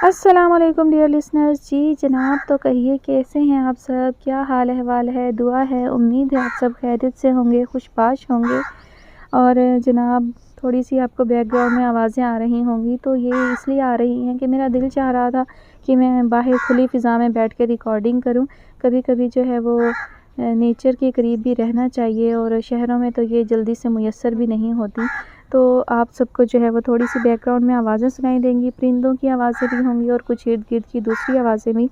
السلام علیکم dear listeners. جی جناب، تو کہیے کیسے ہیں آپ سب؟ کیا حال احوال ہے؟ دعا ہے، امید ہے آپ سب خیریت سے ہوں گے، خوش باش ہوں گے. اور جناب تھوڑی سی آپ کو بیک گراؤنڈ میں آوازیں آ رہی ہوں گی، تو یہ اس لیے آ رہی ہیں کہ میرا دل چاہ رہا تھا کہ میں باہر کھلی فضا میں بیٹھ کے ریکارڈنگ کروں. کبھی کبھی جو ہے وہ نیچر کے قریب بھی رہنا چاہیے، اور شہروں میں تو یہ جلدی سے میسر بھی نہیں ہوتی. تو آپ سب کو جو ہے وہ تھوڑی سی بیک گراؤنڈ میں آوازیں سنائی دیں گی، پرندوں کی آوازیں بھی ہوں گی اور کچھ ارد گرد کی دوسری آوازیں بھی.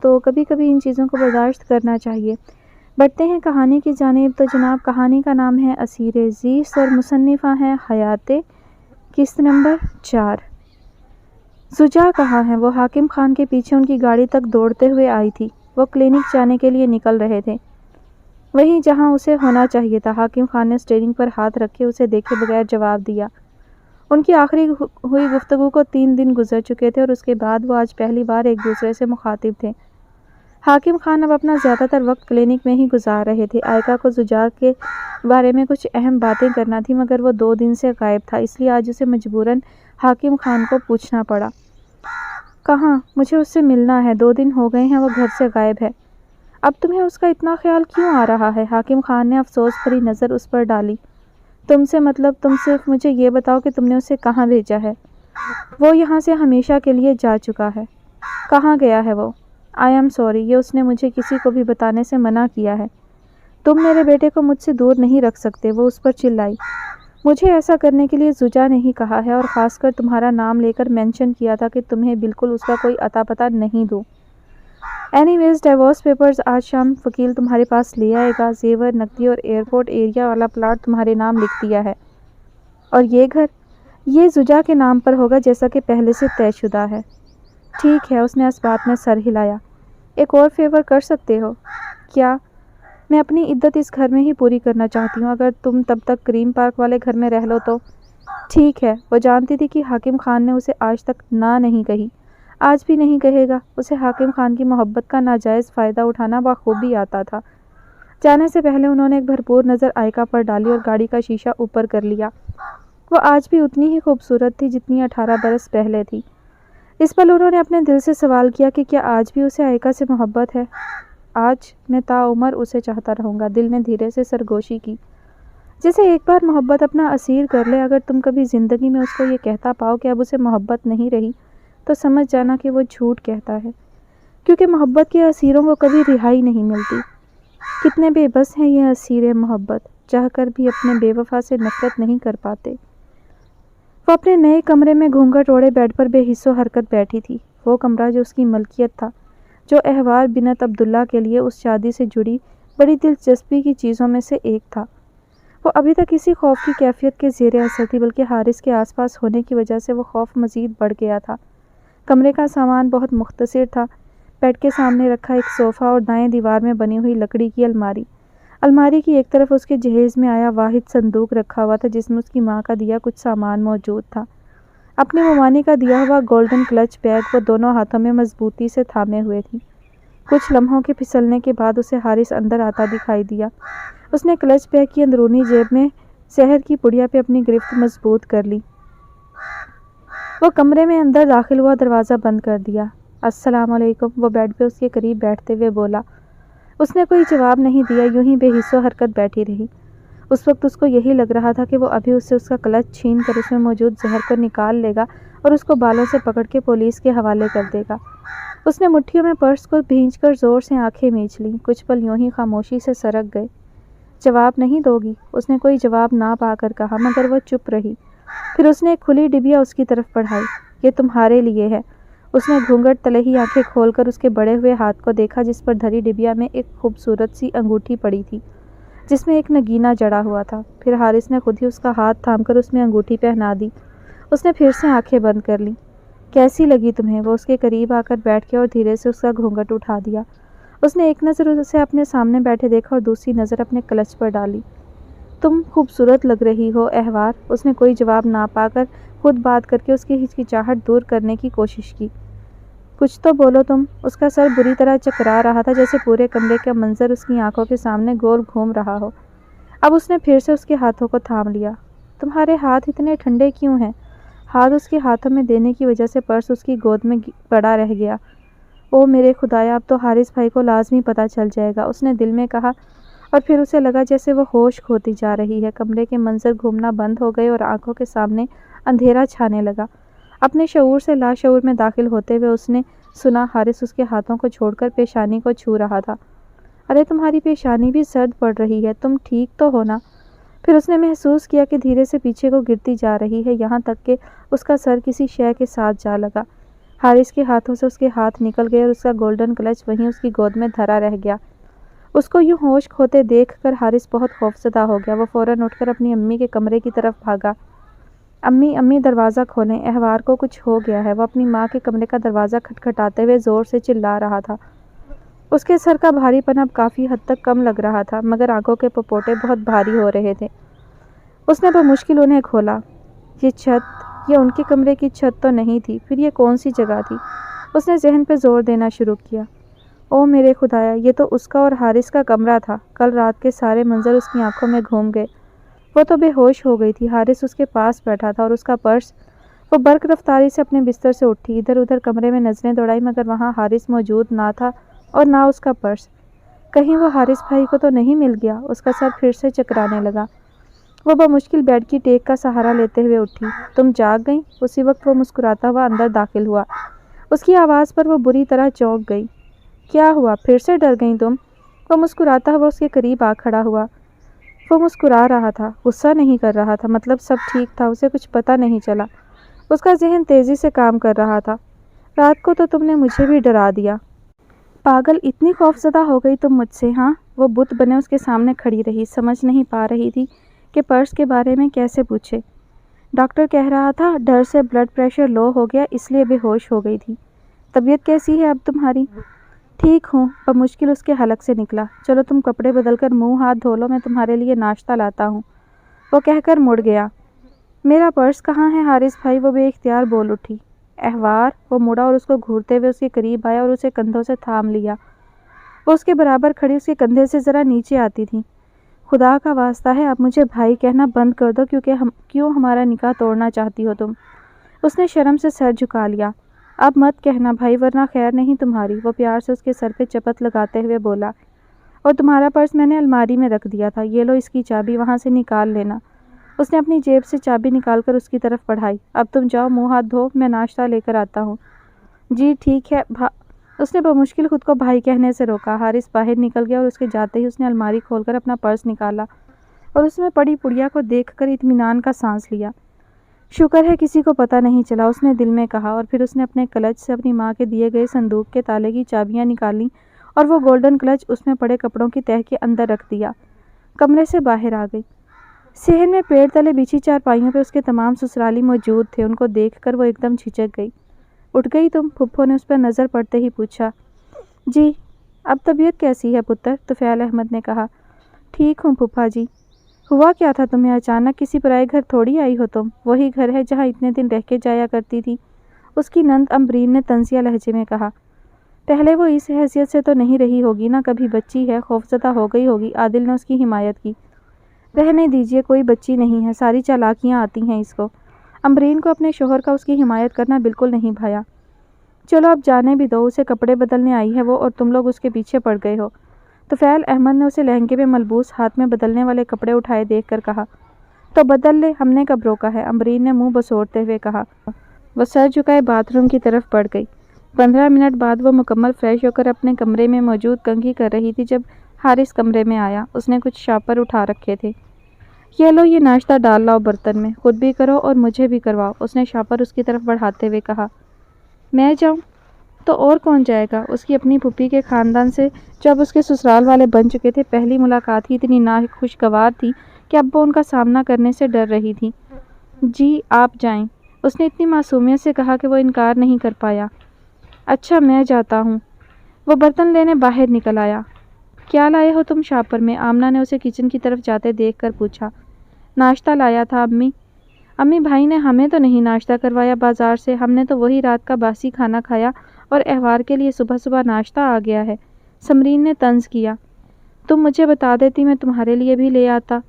تو کبھی کبھی ان چیزوں کو برداشت کرنا چاہیے. بڑھتے ہیں کہانی کی جانب. تو جناب کہانی کا نام ہے اسیر زیست اور مصنفہ ہیں حیات. قسط نمبر 4. زجا کہاں ہے؟ وہ حاکم خان کے پیچھے ان کی گاڑی تک دوڑتے ہوئے آئی تھی. وہ کلینک جانے کے لیے نکل رہے تھے، وہیں جہاں اسے ہونا چاہیے تھا. حاکم خان نے اسٹیئرنگ پر ہاتھ رکھے اسے دیکھے بغیر جواب دیا. ان کی آخری ہوئی گفتگو کو 3 دن گزر چکے تھے، اور اس کے بعد وہ آج پہلی بار ایک دوسرے سے مخاطب تھے. حاکم خان اب اپنا زیادہ تر وقت کلینک میں ہی گزار رہے تھے. آئکا کو زجا کے بارے میں کچھ اہم باتیں کرنا تھی، مگر وہ 2 دن سے غائب تھا، اس لیے آج اسے مجبوراً حاکم خان کو پوچھنا پڑا. کہاں؟ مجھے اس سے ملنا ہے. 2 دن ہو گئے ہیں وہ گھر سے غائب ہے. اب تمہیں اس کا اتنا خیال کیوں آ رہا ہے؟ حاکم خان نے افسوس بھری نظر اس پر ڈالی. تم سے مطلب؟ تم صرف مجھے یہ بتاؤ کہ تم نے اسے کہاں بھیجا ہے. وہ یہاں سے ہمیشہ کے لیے جا چکا ہے. کہاں گیا ہے وہ؟ آئی ایم سوری، یہ اس نے مجھے کسی کو بھی بتانے سے منع کیا ہے. تم میرے بیٹے کو مجھ سے دور نہیں رکھ سکتے. وہ اس پر چلائی. مجھے ایسا کرنے کے لیے زجا نہیں کہا ہے، اور خاص کر تمہارا نام لے کر مینشن کیا تھا کہ تمہیں بالکل اس کا کوئی اتا پتہ نہیں دوں. اینی ویز ڈیورس پیپرز آج شام وکیل تمہارے پاس لے آئے گا. زیور، نقدی اور ایئرپورٹ ایریا والا پلاٹ تمہارے نام لکھ دیا ہے. اور یہ گھر؟ یہ زجا کے نام پر ہوگا، جیسا کہ پہلے سے طے شدہ ہے. ٹھیک ہے. اس نے اس بات میں سر ہلایا. ایک اور فیور کر سکتے ہو؟ کیا؟ میں اپنی عدت اس گھر میں ہی پوری کرنا چاہتی ہوں. اگر تم تب تک گرین پارک والے گھر میں رہ لو تو ٹھیک ہے. وہ جانتی تھی کہ حاکم خان نے اسے آج تک نہ نہیں کہی، آج بھی نہیں کہے گا. اسے حاکم خان کی محبت کا ناجائز فائدہ اٹھانا بخوبی آتا تھا. جانے سے پہلے انہوں نے ایک بھرپور نظر آئکا پر ڈالی اور گاڑی کا شیشہ اوپر کر لیا. وہ آج بھی اتنی ہی خوبصورت تھی جتنی 18 برس پہلے تھی. اس پل انہوں نے اپنے دل سے سوال کیا کہ کیا آج بھی اسے آئکا سے محبت ہے؟ آج میں تاعمر اسے چاہتا رہوں گا. دل نے دھیرے سے سرگوشی کی. جسے ایک بار محبت اپنا اسیر کر لے، اگر تم کبھی زندگی میں اس کو یہ کہتا پاؤ کہ اب اسے محبت نہیں رہی، تو سمجھ جانا کہ وہ جھوٹ کہتا ہے، کیونکہ محبت کے اسیروں کو کبھی رہائی نہیں ملتی. کتنے بے بس ہیں یہ اسیر محبت، چاہ کر بھی اپنے بے وفا سے نفرت نہیں کر پاتے. وہ اپنے نئے کمرے میں گھونگھٹ اوڑھے بیڈ پر بے حس و حرکت بیٹھی تھی. وہ کمرہ جو اس کی ملکیت تھا، جو احوال بنت عبداللہ کے لیے اس شادی سے جڑی بڑی دلچسپی کی چیزوں میں سے ایک تھا. وہ ابھی تک کسی خوف کی کیفیت کے زیر اثر تھی، بلکہ حارث کے آس پاس ہونے کی وجہ سے وہ خوف مزید بڑھ گیا تھا. کمرے کا سامان بہت مختصر تھا. بیڈ کے سامنے رکھا ایک صوفہ اور دائیں دیوار میں بنی ہوئی لکڑی کی الماری. الماری کی ایک طرف اس کے جہیز میں آیا واحد صندوق رکھا ہوا تھا، جس میں اس کی ماں کا دیا کچھ سامان موجود تھا. اپنی ممانی کا دیا ہوا گولڈن کلچ بیگ وہ دونوں ہاتھوں میں مضبوطی سے تھامے ہوئے تھی. کچھ لمحوں کے پھسلنے کے بعد اسے حارث اندر آتا دکھائی دیا. اس نے کلچ بیگ کی اندرونی جیب میں زہر کی پڑیا پہ اپنی گرفت مضبوط کر لی. وہ کمرے میں اندر داخل ہوا، دروازہ بند کر دیا. السلام علیکم. وہ بیڈ پہ اس کے قریب بیٹھتے ہوئے بولا. اس نے کوئی جواب نہیں دیا، یوں ہی بے حس و حرکت بیٹھی رہی. اس وقت اس کو یہی لگ رہا تھا کہ وہ ابھی اس سے اس کا کلچ چھین کر اس میں موجود زہر کو نکال لے گا اور اس کو بالوں سے پکڑ کے پولیس کے حوالے کر دے گا. اس نے مٹھیوں میں پرس کو بھینچ کر زور سے آنکھیں میچ لیں. کچھ پل یوں ہی خاموشی سے سرک گئے. جواب نہیں دو گی؟ اس نے کوئی جواب نہ پا کر کہا، مگر وہ چپ رہی. پھر اس نے ایک کھلی ڈبیا اس کی طرف بڑھائی. یہ تمہارے لیے ہے. اس نے گھونگھٹ تلے ہی آنکھیں کھول کر اس کے بڑے ہوئے ہاتھ کو دیکھا، جس پر دھری ڈبیا میں ایک خوبصورت سی انگوٹھی پڑی تھی، جس میں ایک نگینہ جڑا ہوا تھا. پھر حارث نے خود ہی اس کا ہاتھ تھام کر اس میں انگوٹھی پہنا دی. اس نے پھر سے آنکھیں بند کر لیں. کیسی لگی تمہیں؟ وہ اس کے قریب آ کر بیٹھ کے اور دھیرے سے اس کا گھونگھٹ اٹھا دیا. اس نے ایک نظر اسے اپنے سامنے بیٹھے دیکھا اور دوسری نظر اپنے کلچ پر ڈالی. تم خوبصورت لگ رہی ہو احوار. اس نے کوئی جواب نہ پا کر خود بات کر کے اس کی ہچکچاہٹ دور کرنے کی کوشش کی. کچھ تو بولو تم. اس کا سر بری طرح چکرا رہا تھا، جیسے پورے کمرے کا منظر اس کی آنکھوں کے سامنے گول گھوم رہا ہو. اب اس نے پھر سے اس کے ہاتھوں کو تھام لیا. تمہارے ہاتھ اتنے ٹھنڈے کیوں ہیں؟ ہاتھ اس کے ہاتھوں میں دینے کی وجہ سے پرس اس کی گود میں پڑا رہ گیا۔ او میرے خدایا، اب تو حارث بھائی کو لازمی پتہ چل جائے گا، اس نے دل میں کہا، اور پھر اسے لگا جیسے وہ ہوش کھوتی جا رہی ہے۔ کمرے کے منظر گھومنا بند ہو گئے اور آنکھوں کے سامنے اندھیرا چھانے لگا۔ اپنے شعور سے لاشعور میں داخل ہوتے ہوئے اس نے سنا حارث اس کے ہاتھوں کو چھوڑ کر پیشانی کو چھو رہا تھا۔ ارے تمہاری پیشانی بھی سرد پڑ رہی ہے، تم ٹھیک تو ہو نا؟ پھر اس نے محسوس کیا کہ دھیرے سے پیچھے کو گرتی جا رہی ہے، یہاں تک کہ اس کا سر کسی شے کے ساتھ جا لگا۔ حارث کے ہاتھوں سے اس کے ہاتھ نکل گئے اور اس کا گولڈن کلچ وہیں اس کی گود میں دھرا رہ گیا۔ اس کو یوں ہوش کھوتے دیکھ کر حارث بہت خوفزدہ ہو گیا۔ وہ فوراً اٹھ کر اپنی امی کے کمرے کی طرف بھاگا۔ امی امی دروازہ کھولیں، احوار کو کچھ ہو گیا ہے۔ وہ اپنی ماں کے کمرے کا دروازہ کھٹکھٹاتے ہوئے زور سے چلا رہا تھا۔ اس کے سر کا بھاری پن اب کافی حد تک کم لگ رہا تھا، مگر آنکھوں کے پپوٹے بہت بھاری ہو رہے تھے۔ اس نے بمشکل انہیں کھولا۔ یہ چھت، یہ ان کے کمرے کی چھت تو نہیں تھی، پھر یہ کون سی جگہ تھی؟ اس نے ذہن پہ زور دینا شروع کیا۔ او میرے خدایا، یہ تو اس کا اور حارث کا کمرہ تھا۔ کل رات کے سارے منظر اس کی آنکھوں میں گھوم گئے۔ وہ تو بے ہوش ہو گئی تھی۔ حارث اس کے پاس بیٹھا تھا اور اس کا پرس۔ وہ برق رفتاری سے اپنے بستر سے اٹھی، ادھر ادھر کمرے میں نظریں دوڑائی، مگر وہاں حارث موجود نہ تھا اور نہ اس کا پرس۔ کہیں وہ حارث بھائی کو تو نہیں مل گیا؟ اس کا سر پھر سے چکرانے لگا۔ وہ بمشکل بیڈ کی ٹیک کا سہارا لیتے ہوئے اٹھی۔ تم جاگ گئیں؟ اسی وقت وہ مسکراتا ہوا اندر داخل ہوا۔ اس کی آواز پر وہ بری طرح چونک گئی۔ کیا ہوا؟ پھر سے ڈر گئیں تم؟ وہ مسکراتا ہوا اس کے قریب آ کھڑا ہوا۔ وہ مسکرا رہا تھا، غصہ نہیں کر رہا تھا، مطلب سب ٹھیک تھا، اسے کچھ پتہ نہیں چلا۔ اس کا ذہن تیزی سے کام کر رہا تھا۔ رات کو تو تم نے مجھے بھی ڈرا دیا۔ پاگل، اتنی خوفزدہ ہو گئی تم مجھ سے؟ ہاں؟ وہ بت بنے اس کے سامنے کھڑی رہی، سمجھ نہیں پا رہی تھی کہ پرس کے بارے میں کیسے پوچھے۔ ڈاکٹر کہہ رہا تھا ڈر سے بلڈ پریشر لو ہو گیا، اس لیے بے ہوش ہو گئی تھی۔ طبیعت کیسی ہے اب تمہاری؟ ٹھیک ہوں، بمشکل اس کے حلق سے نکلا۔ چلو تم کپڑے بدل کر منہ ہاتھ دھو لو، میں تمہارے لیے ناشتہ لاتا ہوں۔ وہ کہہ کر مڑ گیا۔ میرا پرس کہاں ہے حارث بھائی؟ وہ بے اختیار بول اٹھی۔ احوار؟ وہ مڑا اور اس کو گھورتے ہوئے اس کے قریب آیا اور اسے کندھوں سے تھام لیا۔ وہ اس کے برابر کھڑی اس کے کندھے سے ذرا نیچے آتی تھی۔ خدا کا واسطہ ہے اب مجھے بھائی کہنا بند کر دو، کیوں ہمارا نکاح توڑنا چاہتی ہو تم؟ اس نے شرم سے سر جھکا لیا۔ اب مت کہنا بھائی، ورنہ خیر نہیں تمہاری۔ وہ پیار سے اس کے سر پہ چپت لگاتے ہوئے بولا۔ اور تمہارا پرس میں نے الماری میں رکھ دیا تھا، یہ لو اس کی چابی، وہاں سے نکال لینا۔ اس نے اپنی جیب سے چابی نکال کر اس کی طرف بڑھائی۔ اب تم جاؤ، منہ ہاتھ دھو، میں ناشتہ لے کر آتا ہوں۔ جی ٹھیک ہے اس نے بمشکل خود کو بھائی کہنے سے روکا۔ حارث باہر نکل گیا اور اس کے جاتے ہی اس نے الماری کھول کر اپنا پرس نکالا اور اس میں پڑی پڑیا کو دیکھ کر اطمینان کا سانس لیا۔ شکر ہے کسی کو پتہ نہیں چلا، اس نے دل میں کہا، اور پھر اس نے اپنے کلچ سے اپنی ماں کے دیے گئے صندوق کے تالے کی چابیاں نکالیں اور وہ گولڈن کلچ اس میں پڑے کپڑوں کی تہہ کے اندر رکھ دیا۔ کمرے سے باہر آ گئی۔ صحن میں پیڑ تلے بچھی چارپائیوں پہ اس کے تمام سسرالی موجود تھے۔ ان کو دیکھ کر وہ ایک دم جھجک گئی۔ اٹھ گئی تم؟ پھپھو نے اس پر نظر پڑتے ہی پوچھا۔ جی۔ اب طبیعت کیسی ہے پتر؟ طفیل احمد نے کہا۔ ٹھیک ہوں پھپھا جی۔ ہوا کیا تھا تمہیں اچانک؟ کسی پرائے گھر تھوڑی آئی ہو تم، وہی گھر ہے جہاں اتنے دن رہ کے جایا کرتی تھی، اس کی نند امبرین نے طنزیہ لہجے میں کہا۔ پہلے وہ اس حیثیت سے تو نہیں رہی ہوگی نا، کبھی بچی ہے، خوفزدہ ہو گئی ہوگی۔ عادل نے اس کی حمایت کی۔ رہنے دیجیے، کوئی بچی نہیں ہے، ساری چالاکیاں آتی ہیں اس کو۔ امبرین کو اپنے شوہر کا اس کی حمایت کرنا بالکل نہیں بھایا۔ چلو اب جانے بھی دو، اسے کپڑے بدلنے آئی ہے وہ، اور تم لوگ اس کے پیچھے پڑ گئے ہو۔ طفیل احمد نے اسے لہنگے میں ملبوس ہاتھ میں بدلنے والے کپڑے اٹھائے دیکھ کر کہا۔ تو بدل لے، ہم نے کب روکا ہے؟ امبرین نے منہ بسوڑتے ہوئے کہا۔ وہ سر جھکائے باتھ روم کی طرف بڑھ گئی۔ 15 منٹ بعد وہ مکمل فریش ہو کر اپنے کمرے میں موجود کنگھی کر رہی تھی جب حارث کمرے میں آیا۔ اس نے کچھ شاپر اٹھا رکھے تھے۔ یہ لو، یہ ناشتہ ڈال لاؤ برتن میں، خود بھی کرو اور مجھے بھی کرواؤ۔ اس نے شاپر اس کی طرف بڑھاتے ہوئے کہا۔ میں جاؤں؟ تو اور کون جائے گا؟ اس کی اپنی پھوپھی کے خاندان سے جو اب اس کے سسرال والے بن چکے تھے، پہلی ملاقات ہی اتنی ناخوشگوار تھی کہ اب وہ ان کا سامنا کرنے سے ڈر رہی تھی۔ جی آپ جائیں، اس نے اتنی معصومیت سے کہا کہ وہ انکار نہیں کر پایا۔ اچھا میں جاتا ہوں۔ وہ برتن لینے باہر نکل آیا۔ کیا لائے ہو تم شاپر میں؟ آمنہ نے اسے کچن کی طرف جاتے دیکھ کر پوچھا۔ ناشتہ لایا تھا امی بھائی نے ہمیں تو نہیں ناشتہ کروایا بازار سے، ہم نے تو وہی رات کا باسی کھانا کھایا اور احوار کے لیے صبح صبح ناشتہ آ گیا ہے۔ سمرین نے طنز کیا۔ تم مجھے بتا دیتی، میں تمہارے لیے بھی لے آتا۔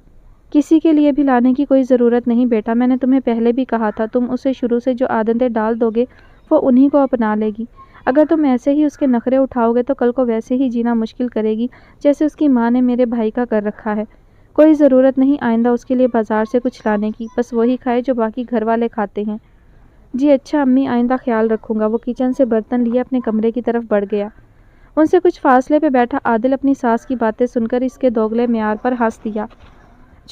کسی کے لیے بھی لانے کی کوئی ضرورت نہیں بیٹا، میں نے تمہیں پہلے بھی کہا تھا، تم اسے شروع سے جو عادتیں ڈال دو گے وہ انہی کو اپنا لے گی۔ اگر تم ایسے ہی اس کے نخرے اٹھاؤ گے تو کل کو ویسے ہی جینا مشکل کرے گی جیسے اس کی ماں نے میرے بھائی کا کر رکھا ہے۔ کوئی ضرورت نہیں آئندہ اس کے لیے بازار سے کچھ لانے کی، بس وہی کھائے جو باقی گھر والے کھاتے ہیں۔ جی اچھا امی، آئندہ خیال رکھوں گا۔ وہ کچن سے برتن لیے اپنے کمرے کی طرف بڑھ گیا۔ ان سے کچھ فاصلے پہ بیٹھا عادل اپنی ساس کی باتیں سن کر اس کے دوگلے معیار پر ہنس دیا،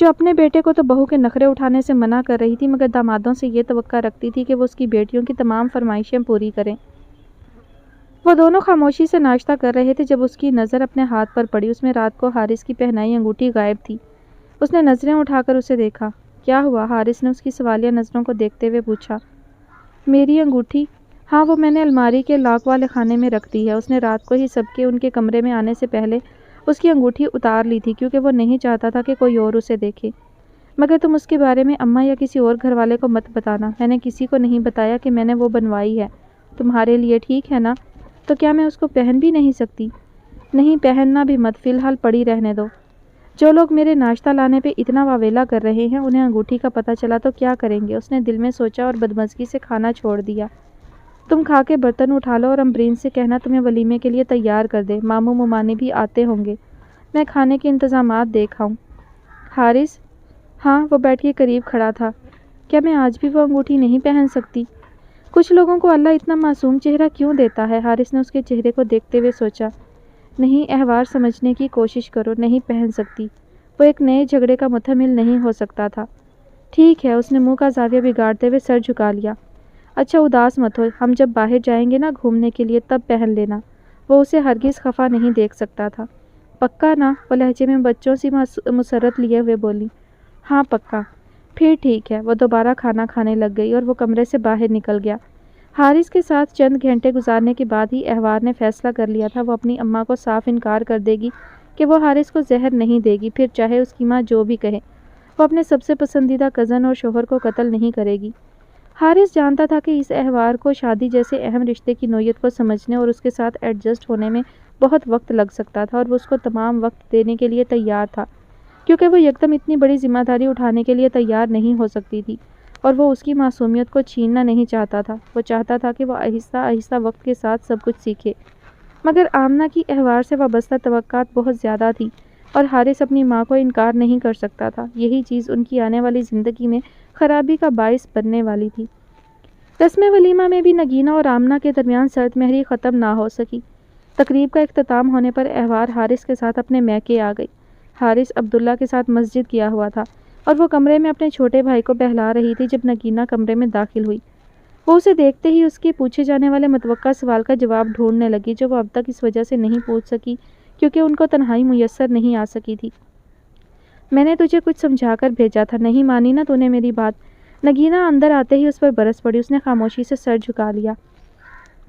جو اپنے بیٹے کو تو بہو کے نخرے اٹھانے سے منع کر رہی تھی مگر دامادوں سے یہ توقع رکھتی تھی کہ وہ اس کی بیٹیوں کی تمام فرمائشیں پوری کریں۔ وہ دونوں خاموشی سے ناشتہ کر رہے تھے جب اس کی نظر اپنے ہاتھ پر پڑی۔ اس میں رات کو حارث کی پہنائی انگوٹھی غائب تھی۔ اس نے نظریں اٹھا کر اسے دیکھا۔ کیا ہوا؟ حارث نے اس کی سوالیہ نظروں کو دیکھتے ہوئے پوچھا۔ میری انگوٹھی؟ ہاں، وہ میں نے الماری کے لاک والے خانے میں رکھ دی ہے۔ اس نے رات کو ہی سب کے ان کے کمرے میں آنے سے پہلے اس کی انگوٹھی اتار لی تھی کیونکہ وہ نہیں چاہتا تھا کہ کوئی اور اسے دیکھے۔ مگر تم اس کے بارے میں اماں یا کسی اور گھر والے کو مت بتانا۔ میں نے کسی کو نہیں بتایا کہ میں نے وہ بنوائی ہے، تمہارے لیے، ٹھیک ہے نا؟ تو کیا میں اس کو پہن بھی نہیں سکتی؟ نہیں، پہننا بھی مت، فی الحال پڑی رہنے دو۔ جو لوگ میرے ناشتہ لانے پہ اتنا واویلا کر رہے ہیں انہیں انگوٹھی کا پتہ چلا تو کیا کریں گے؟ اس نے دل میں سوچا اور بدمزگی سے کھانا چھوڑ دیا۔ تم کھا کے برتن اٹھا لو اور امبرین سے کہنا تمہیں ولیمے کے لیے تیار کر دے، ماموں ممانی بھی آتے ہوں گے، میں کھانے کے انتظامات دیکھ آؤں۔ حارث؟ ہاں، وہ بیٹھ کے قریب کھڑا تھا۔ کیا میں آج بھی وہ انگوٹھی نہیں پہن سکتی؟ کچھ لوگوں کو اللہ اتنا معصوم چہرہ کیوں دیتا ہے؟ حارث نے اس کے چہرے کو دیکھتے ہوئے سوچا۔ نہیں، احوال سمجھنے کی کوشش کرو، نہیں پہن سکتی۔ وہ ایک نئے جھگڑے کا متحمل نہیں ہو سکتا تھا۔ ٹھیک ہے، اس نے منہ کا زاویہ بگاڑتے ہوئے سر جھکا لیا۔ اچھا اداس مت ہو، ہم جب باہر جائیں گے نا گھومنے کے لیے تب پہن لینا۔ وہ اسے ہرگز خفا نہیں دیکھ سکتا تھا۔ پکا نا؟ وہ لہجے میں بچوں سی مسرت لیے ہوئے بولی۔ ہاں پکا۔ پھر ٹھیک ہے۔ وہ دوبارہ کھانا کھانے لگ گئی اور وہ کمرے سے باہر نکل گیا۔ حارث کے ساتھ چند گھنٹے گزارنے کے بعد ہی احوار نے فیصلہ کر لیا تھا وہ اپنی اماں کو صاف انکار کر دے گی کہ وہ حارث کو زہر نہیں دے گی، پھر چاہے اس کی ماں جو بھی کہے۔ وہ اپنے سب سے پسندیدہ کزن اور شوہر کو قتل نہیں کرے گی۔ حارث جانتا تھا کہ اس احوار کو شادی جیسے اہم رشتے کی نوعیت کو سمجھنے اور اس کے ساتھ ایڈجسٹ ہونے میں بہت وقت لگ سکتا تھا اور وہ اس کو تمام وقت دینے کے لیے تیار تھا کیونکہ وہ یکدم اتنی بڑی ذمہ داری اٹھانے کے لیے تیار نہیں ہو سکتی تھی اور وہ اس کی معصومیت کو چھیننا نہیں چاہتا تھا۔ وہ چاہتا تھا کہ وہ آہستہ آہستہ وقت کے ساتھ سب کچھ سیکھے۔ مگر آمنہ کی احوار سے وابستہ توقعات بہت زیادہ تھی اور حارث اپنی ماں کو انکار نہیں کر سکتا تھا۔ یہی چیز ان کی آنے والی زندگی میں خرابی کا باعث بننے والی تھی۔ رسم ولیمہ میں بھی نگینہ اور آمنہ کے درمیان سرد مہری ختم نہ ہو سکی۔ تقریب کا اختتام ہونے پر احوار حارث کے ساتھ اپنے میکے آ گئی۔ حارث عبداللہ کے ساتھ مسجد گیا ہوا تھا اور وہ کمرے میں اپنے چھوٹے بھائی کو بہلا رہی تھی جب نگینہ کمرے میں داخل ہوئی۔ وہ اسے دیکھتے ہی اس کے پوچھے جانے والے متوقع سوال کا جواب ڈھونڈنے لگی جو وہ اب تک اس وجہ سے نہیں پوچھ سکی کیونکہ ان کو تنہائی میسر نہیں آ سکی تھی۔ میں نے تجھے کچھ سمجھا کر بھیجا تھا، نہیں مانی نا تو نے میری بات؟ نگینہ اندر آتے ہی اس پر برس پڑی۔ اس نے خاموشی سے سر جھکا لیا۔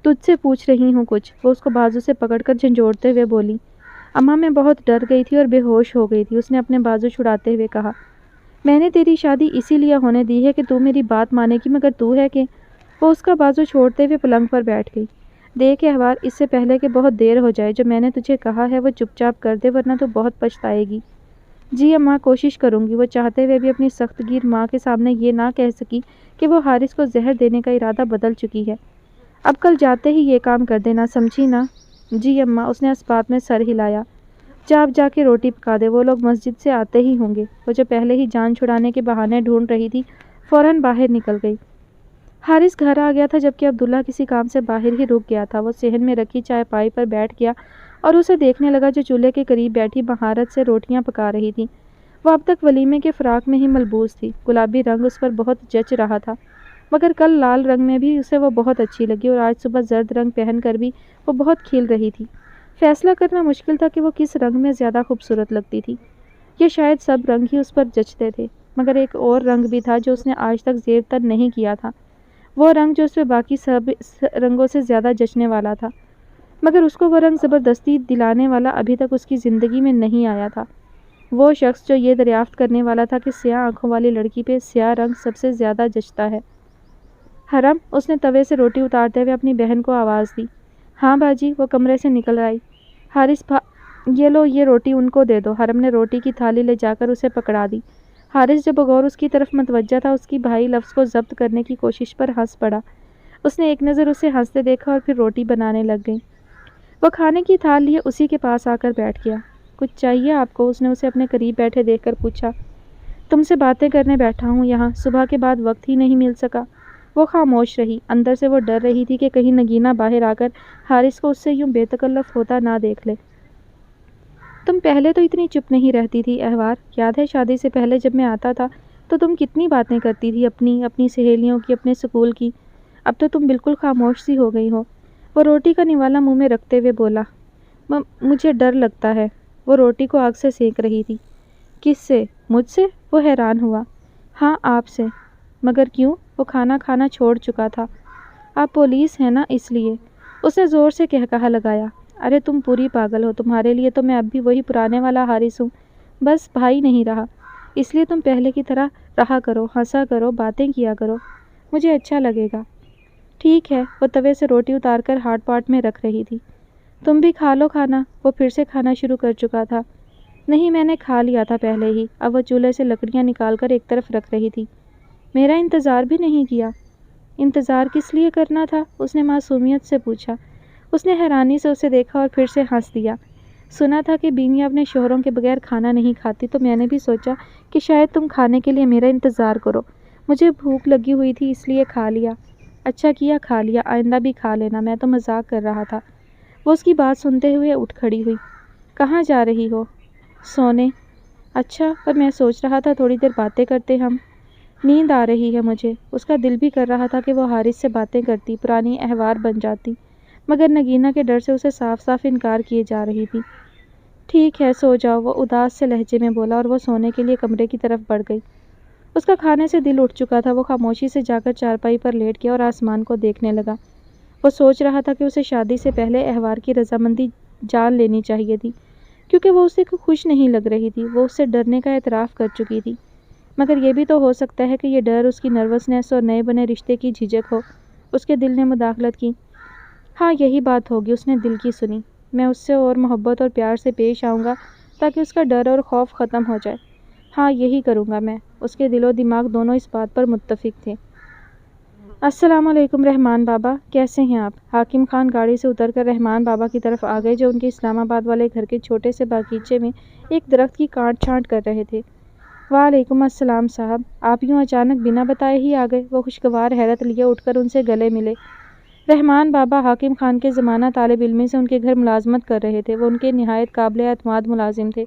تجھ سے پوچھ رہی ہوں کچھ، وہ اس کو بازو سے پکڑ کر جھنجھوڑتے ہوئے بولی۔ اماں میں بہت ڈر گئی تھی اور بے ہوش ہو گئی تھی، اس نے اپنے بازو چھڑاتے ہوئے کہا۔ میں نے تیری شادی اسی لیے ہونے دی ہے کہ تو میری بات مانے گی، مگر تو ہے کہ… وہ اس کا بازو چھوڑتے ہوئے پلنگ پر بیٹھ گئی۔ دیکھ احوار، اس سے پہلے کہ بہت دیر ہو جائے، جو میں نے تجھے کہا ہے وہ چپ چاپ کر دے ورنہ تو بہت پچھتائے گی۔ جی اماں، کوشش کروں گی۔ وہ چاہتے ہوئے بھی اپنی سخت گیر ماں کے سامنے یہ نہ کہہ سکی کہ وہ حارث کو زہر دینے کا ارادہ بدل چکی ہے۔ اب کل جاتے ہی یہ کام کر دینا، سمجھی نا؟ جی اماں، اس نے اس بات میں سر ہلایا۔ جا کے روٹی پکا دے، وہ لوگ مسجد سے آتے ہی ہوں گے۔ وہ جو پہلے ہی جان چھڑانے کے بہانے ڈھونڈ رہی تھی فوراً باہر نکل گئی۔ حارث گھر آ گیا تھا جبکہ عبداللہ کسی کام سے باہر ہی رک گیا تھا۔ وہ صحن میں رکھی چائے پائی پر بیٹھ گیا اور اسے دیکھنے لگا جو چولہے کے قریب بیٹھی مہارت سے روٹیاں پکا رہی تھی۔ وہ اب تک ولیمے کے فراق میں ہی ملبوس تھی۔ گلابی رنگ اس پر بہت جچ رہا تھا مگر کل لال رنگ میں بھی اسے وہ بہت اچھی لگی اور آج صبح زرد رنگ پہن کر بھی وہ بہت کھل رہی تھی۔ فیصلہ کرنا مشکل تھا کہ وہ کس رنگ میں زیادہ خوبصورت لگتی تھی۔ یہ شاید سب رنگ ہی اس پر جچتے تھے مگر ایک اور رنگ بھی تھا جو اس نے آج تک زیر تر نہیں کیا تھا، وہ رنگ جو اس پہ باقی سب رنگوں سے زیادہ جچنے والا تھا مگر اس کو وہ رنگ زبردستی دلانے والا ابھی تک اس کی زندگی میں نہیں آیا تھا۔ وہ شخص جو یہ دریافت کرنے والا تھا کہ سیاہ آنکھوں والی لڑکی پہ سیاہ رنگ سب سے زیادہ جچتا ہے۔ حرم، اس نے توے سے روٹی اتارتے ہوئے اپنی بہن کو آواز دی۔ ہاں باجی، وہ کمرے سے نکل آئی۔ حارث یہ لو، یہ روٹی ان کو دے دو۔ حرم نے روٹی کی تھالی لے جا کر اسے پکڑا دی۔ حارث جب بغور اس کی طرف متوجہ تھا، اس کی بھائی لفظ کو ضبط کرنے کی کوشش پر ہنس پڑا۔ اس نے ایک نظر اسے ہنستے دیکھا اور پھر روٹی بنانے لگ گئی۔ وہ کھانے کی تھال لیے اسی کے پاس آ کر بیٹھ گیا۔ کچھ چاہیے آپ کو؟ اس نے اسے اپنے قریب بیٹھے دیکھ کر پوچھا۔ تم سے باتیں کرنے بیٹھا ہوں یہاں، صبح کے بعد وقت ہی نہیں مل سکا۔ وہ خاموش رہی۔ اندر سے وہ ڈر رہی تھی کہ کہیں نگینہ باہر آ کر حارث کو اس سے یوں بے تکلف ہوتا نہ دیکھ لے۔ تم پہلے تو اتنی چپ نہیں رہتی تھی احوار، یاد ہے شادی سے پہلے جب میں آتا تھا تو تم کتنی باتیں کرتی تھی، اپنی سہیلیوں کی، اپنے سکول کی۔ اب تو تم بالکل خاموش سی ہو گئی ہو۔ وہ روٹی کا نوالا منہ میں رکھتے ہوئے بولا۔ مجھے ڈر لگتا ہے۔ وہ روٹی کو آگ سے سینک رہی تھی۔ کس سے؟ مجھ سے؟ وہ حیران ہوا۔ ہاں آپ سے۔ مگر کیوں؟ وہ کھانا کھانا چھوڑ چکا تھا۔ آپ پولیس ہیں نا، اس لیے۔ اس نے زور سے کہا لگایا۔ ارے تم پوری پاگل ہو، تمہارے لیے تو میں اب بھی وہی پرانے والا حارث ہوں، بس بھائی نہیں رہا۔ اس لیے تم پہلے کی طرح رہا کرو، ہنسا کرو، باتیں کیا کرو، مجھے اچھا لگے گا۔ ٹھیک ہے۔ وہ توے سے روٹی اتار کر ہاٹ پاٹ میں رکھ رہی تھی۔ تم بھی کھا لو کھانا۔ وہ پھر سے کھانا شروع کر چکا تھا۔ نہیں، میں نے کھا لیا تھا پہلے ہی۔ اب وہ چولہے سے لکڑیاں نکال کر ایک طرف رکھ رہی تھی۔ میرا انتظار بھی نہیں کیا؟ انتظار کس لیے کرنا تھا؟ اس نے معصومیت سے پوچھا۔ اس نے حیرانی سے اسے دیکھا اور پھر سے ہنس دیا۔ سنا تھا کہ بیویاں اپنے شوہروں کے بغیر کھانا نہیں کھاتی، تو میں نے بھی سوچا کہ شاید تم کھانے کے لیے میرا انتظار کرو۔ مجھے بھوک لگی ہوئی تھی اس لیے کھا لیا۔ اچھا کیا کھا لیا، آئندہ بھی کھا لینا، میں تو مذاق کر رہا تھا۔ وہ اس کی بات سنتے ہوئے اٹھ کھڑی ہوئی۔ کہاں جا رہی ہو؟ سونے۔ اچھا، پر میں سوچ رہا تھا تھوڑی دیر باتیں کرتے ہم۔ نیند آ رہی ہے مجھے۔ اس کا دل بھی کر رہا تھا کہ وہ حارث سے باتیں کرتی، پرانی احوار بن جاتی، مگر نگینہ کے ڈر سے اسے صاف صاف انکار کیے جا رہی تھی۔ ٹھیک ہے، سو جاؤ، وہ اداس سے لہجے میں بولا اور وہ سونے کے لیے کمرے کی طرف بڑھ گئی۔ اس کا کھانے سے دل اٹھ چکا تھا۔ وہ خاموشی سے جا کر چارپائی پر لیٹ گیا اور آسمان کو دیکھنے لگا۔ وہ سوچ رہا تھا کہ اسے شادی سے پہلے احوار کی رضامندی جان لینی چاہیے تھی، کیونکہ وہ اسے خوش نہیں لگ رہی تھی۔ وہ اس سے ڈرنے کا اعتراف کر چکی تھی، مگر یہ بھی تو ہو سکتا ہے کہ یہ ڈر اس کی نروسنیس اور نئے بنے رشتے کی جھجک ہو۔ اس کے دل نے مداخلت کی۔ ہاں یہی بات ہوگی، اس نے دل کی سنی۔ میں اس سے اور محبت اور پیار سے پیش آؤں گا تاکہ اس کا ڈر اور خوف ختم ہو جائے۔ ہاں یہی کروں گا میں۔ اس کے دل و دماغ دونوں اس بات پر متفق تھے۔ السلام علیکم رحمان بابا، کیسے ہیں آپ؟ حاکم خان گاڑی سے اتر کر رحمان بابا کی طرف آ گئے، جو ان کے اسلام آباد والے گھر کے چھوٹے سے باغیچے میں ایک درخت کی کاٹ چھانٹ کر رہے تھے۔ وعلیکم السلام صاحب، آپ یوں اچانک بنا بتائے ہی آ گئے؟ وہ خوشگوار حیرت لیے اٹھ کر ان سے گلے ملے۔ رحمان بابا حاکم خان کے زمانہ طالب علمی سے ان کے گھر ملازمت کر رہے تھے۔ وہ ان کے نہایت قابل اعتماد ملازم تھے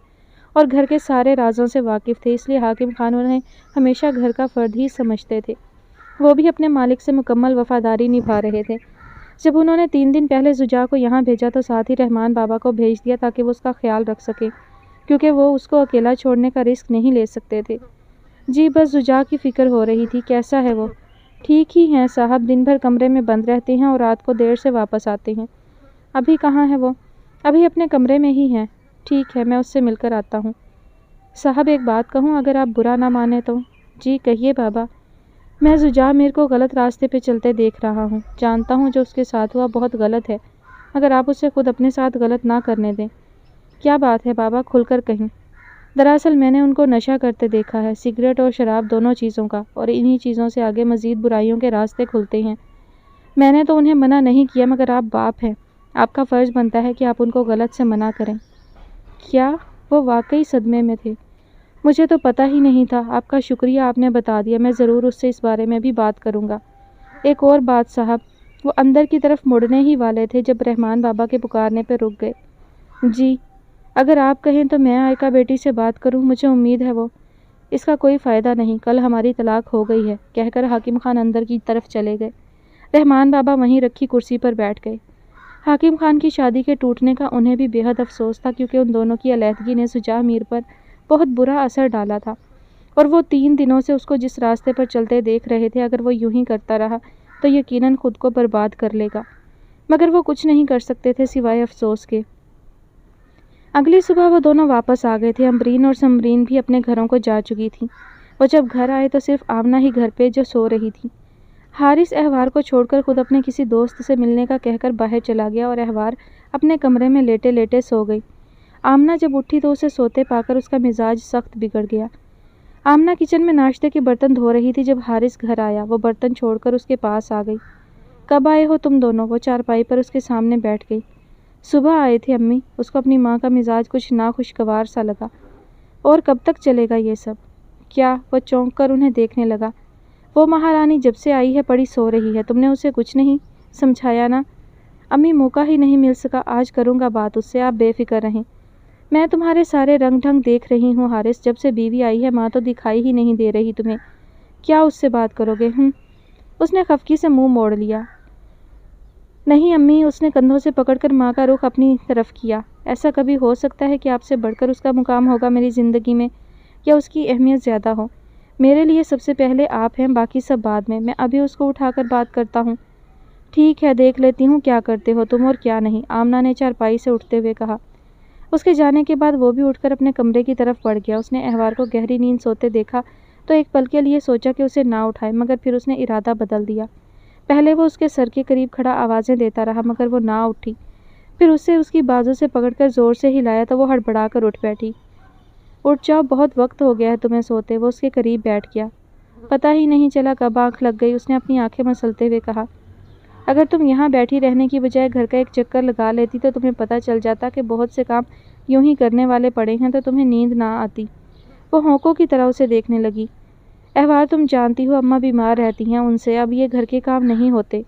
اور گھر کے سارے رازوں سے واقف تھے، اس لیے حاکم خان انہیں ہمیشہ گھر کا فرد ہی سمجھتے تھے۔ وہ بھی اپنے مالک سے مکمل وفاداری نبھا رہے تھے۔ جب انہوں نے 3 دن پہلے زجاع کو یہاں بھیجا تو ساتھ ہی رحمان بابا کو بھیج دیا تاکہ وہ اس کا خیال رکھ سکیں، کیونکہ وہ اس کو اکیلا چھوڑنے کا رسک نہیں لے سکتے تھے۔ جی بس زجاع کی فکر ہو رہی تھی، کیسا ہے وہ؟ ٹھیک ہی ہیں صاحب، دن بھر کمرے میں بند رہتے ہیں اور رات کو دیر سے واپس آتے ہیں۔ ابھی کہاں ہے وہ؟ ابھی اپنے کمرے میں ہی ہیں۔ ٹھیک ہے، میں اس سے مل کر آتا ہوں۔ صاحب ایک بات کہوں، اگر آپ برا نہ مانیں تو؟ جی کہیے بابا۔ میں زجاع میر کو غلط راستے پہ چلتے دیکھ رہا ہوں۔ جانتا ہوں جو اس کے ساتھ ہوا بہت غلط ہے، مگر آپ اسے خود اپنے ساتھ غلط نہ کرنے دیں۔ کیا بات ہے بابا، کھل کر کہیں۔ دراصل میں نے ان کو نشہ کرتے دیکھا ہے، سگریٹ اور شراب دونوں چیزوں کا، اور انہی چیزوں سے آگے مزید برائیوں کے راستے کھلتے ہیں۔ میں نے تو انہیں منع نہیں کیا، مگر آپ باپ ہیں، آپ کا فرض بنتا ہے کہ آپ ان کو غلط سے منع کریں۔ کیا؟ وہ واقعی صدمے میں تھے۔ مجھے تو پتہ ہی نہیں تھا، آپ کا شکریہ، آپ نے بتا دیا، میں ضرور اس سے اس بارے میں بھی بات کروں گا۔ ایک اور بات صاحب۔ وہ اندر کی طرف مڑنے ہی والے تھے جب رحمان بابا کے پکارنے پہ رک گئے۔ جی اگر آپ کہیں تو میں آئکہ بیٹی سے بات کروں، مجھے امید ہے وہ۔ اس کا کوئی فائدہ نہیں، کل ہماری طلاق ہو گئی ہے، کہہ کر حاکم خان اندر کی طرف چلے گئے۔ رحمان بابا وہیں رکھی کرسی پر بیٹھ گئے۔ حاکم خان کی شادی کے ٹوٹنے کا انہیں بھی بے حد افسوس تھا، کیونکہ ان دونوں کی علیحدگی نے زجاع میر پر بہت برا اثر ڈالا تھا، اور وہ 3 دنوں سے اس کو جس راستے پر چلتے دیکھ رہے تھے، اگر وہ یوں ہی کرتا رہا تو یقیناً خود کو برباد کر لے گا، مگر وہ کچھ نہیں کر سکتے تھے سوائے افسوس کے۔ اگلی صبح وہ دونوں واپس آ گئے تھے۔ امبرین اور سمرین بھی اپنے گھروں کو جا چکی تھیں۔ وہ جب گھر آئے تو صرف آمنہ ہی گھر پہ جو سو رہی تھی۔ حارث احوار کو چھوڑ کر خود اپنے کسی دوست سے ملنے کا کہہ کر باہر چلا گیا اور احوار اپنے کمرے میں لیٹے لیٹے سو گئی۔ آمنہ جب اٹھی تو اسے سوتے پا کر اس کا مزاج سخت بگڑ گیا۔ آمنہ کچن میں ناشتے کے برتن دھو رہی تھی جب حارث گھر آیا۔ وہ برتن چھوڑ کر اس کے پاس آ گئی۔ کب آئے ہو تم دونوں؟ وہ چارپائی پر اس کے سامنے بیٹھ گئی۔ صبح آئے تھے امی۔ اس کو اپنی ماں کا مزاج کچھ ناخوشگوار سا لگا۔ اور کب تک چلے گا یہ سب؟ کیا؟ وہ چونک کر انہیں دیکھنے لگا۔ وہ مہارانی جب سے آئی ہے پڑی سو رہی ہے، تم نے اسے کچھ نہیں سمجھایا نا؟ امی موقع ہی نہیں مل سکا، آج کروں گا بات اس سے، آپ بے فکر رہیں۔ میں تمہارے سارے رنگ ڈھنگ دیکھ رہی ہوں حارث، جب سے بیوی آئی ہے ماں تو دکھائی ہی نہیں دے رہی تمہیں، کیا اس سے بات کرو گے؟ اس نے خفگی سے منہ موڑ لیا۔ نہیں امی، اس نے کندھوں سے پکڑ کر ماں کا رخ اپنی طرف کیا۔ ایسا کبھی ہو سکتا ہے کہ آپ سے بڑھ کر اس کا مقام ہوگا میری زندگی میں، یا اس کی اہمیت زیادہ ہو؟ میرے لیے سب سے پہلے آپ ہیں، باقی سب بعد میں ابھی اس کو اٹھا کر بات کرتا ہوں۔ ٹھیک ہے، دیکھ لیتی ہوں کیا کرتے ہو تم اور کیا نہیں، آمنہ نے چارپائی سے اٹھتے ہوئے کہا۔ اس کے جانے کے بعد وہ بھی اٹھ کر اپنے کمرے کی طرف بڑھ گیا۔ اس نے احوار کو گہری نیند سوتے دیکھا تو ایک پل کے لیے سوچا کہ اسے نہ اٹھائے، مگر پھر اس نے ارادہ بدل دیا۔ پہلے وہ اس کے سر کے قریب کھڑا آوازیں دیتا رہا مگر وہ نہ اٹھی۔ پھر اسے اس کی بازو سے پکڑ کر زور سے ہلایا تو وہ ہڑبڑا کر اٹھ بیٹھی۔ اٹھ جاؤ، بہت وقت ہو گیا ہے تمہیں سوتے۔ وہ اس کے قریب بیٹھ گیا۔ پتہ ہی نہیں چلا کب آنکھ لگ گئی، اس نے اپنی آنکھیں مسلتے ہوئے کہا۔ اگر تم یہاں بیٹھی رہنے کی بجائے گھر کا ایک چکر لگا لیتی تو تمہیں پتہ چل جاتا کہ بہت سے کام یوں ہی کرنے والے پڑے ہیں تو تمہیں نیند نہ آتی۔ وہ ہونکوں کی طرح اسے دیکھنے لگی۔ احوار تم جانتی ہو اماں بیمار رہتی ہیں، ان سے اب یہ گھر کے کام نہیں ہوتے،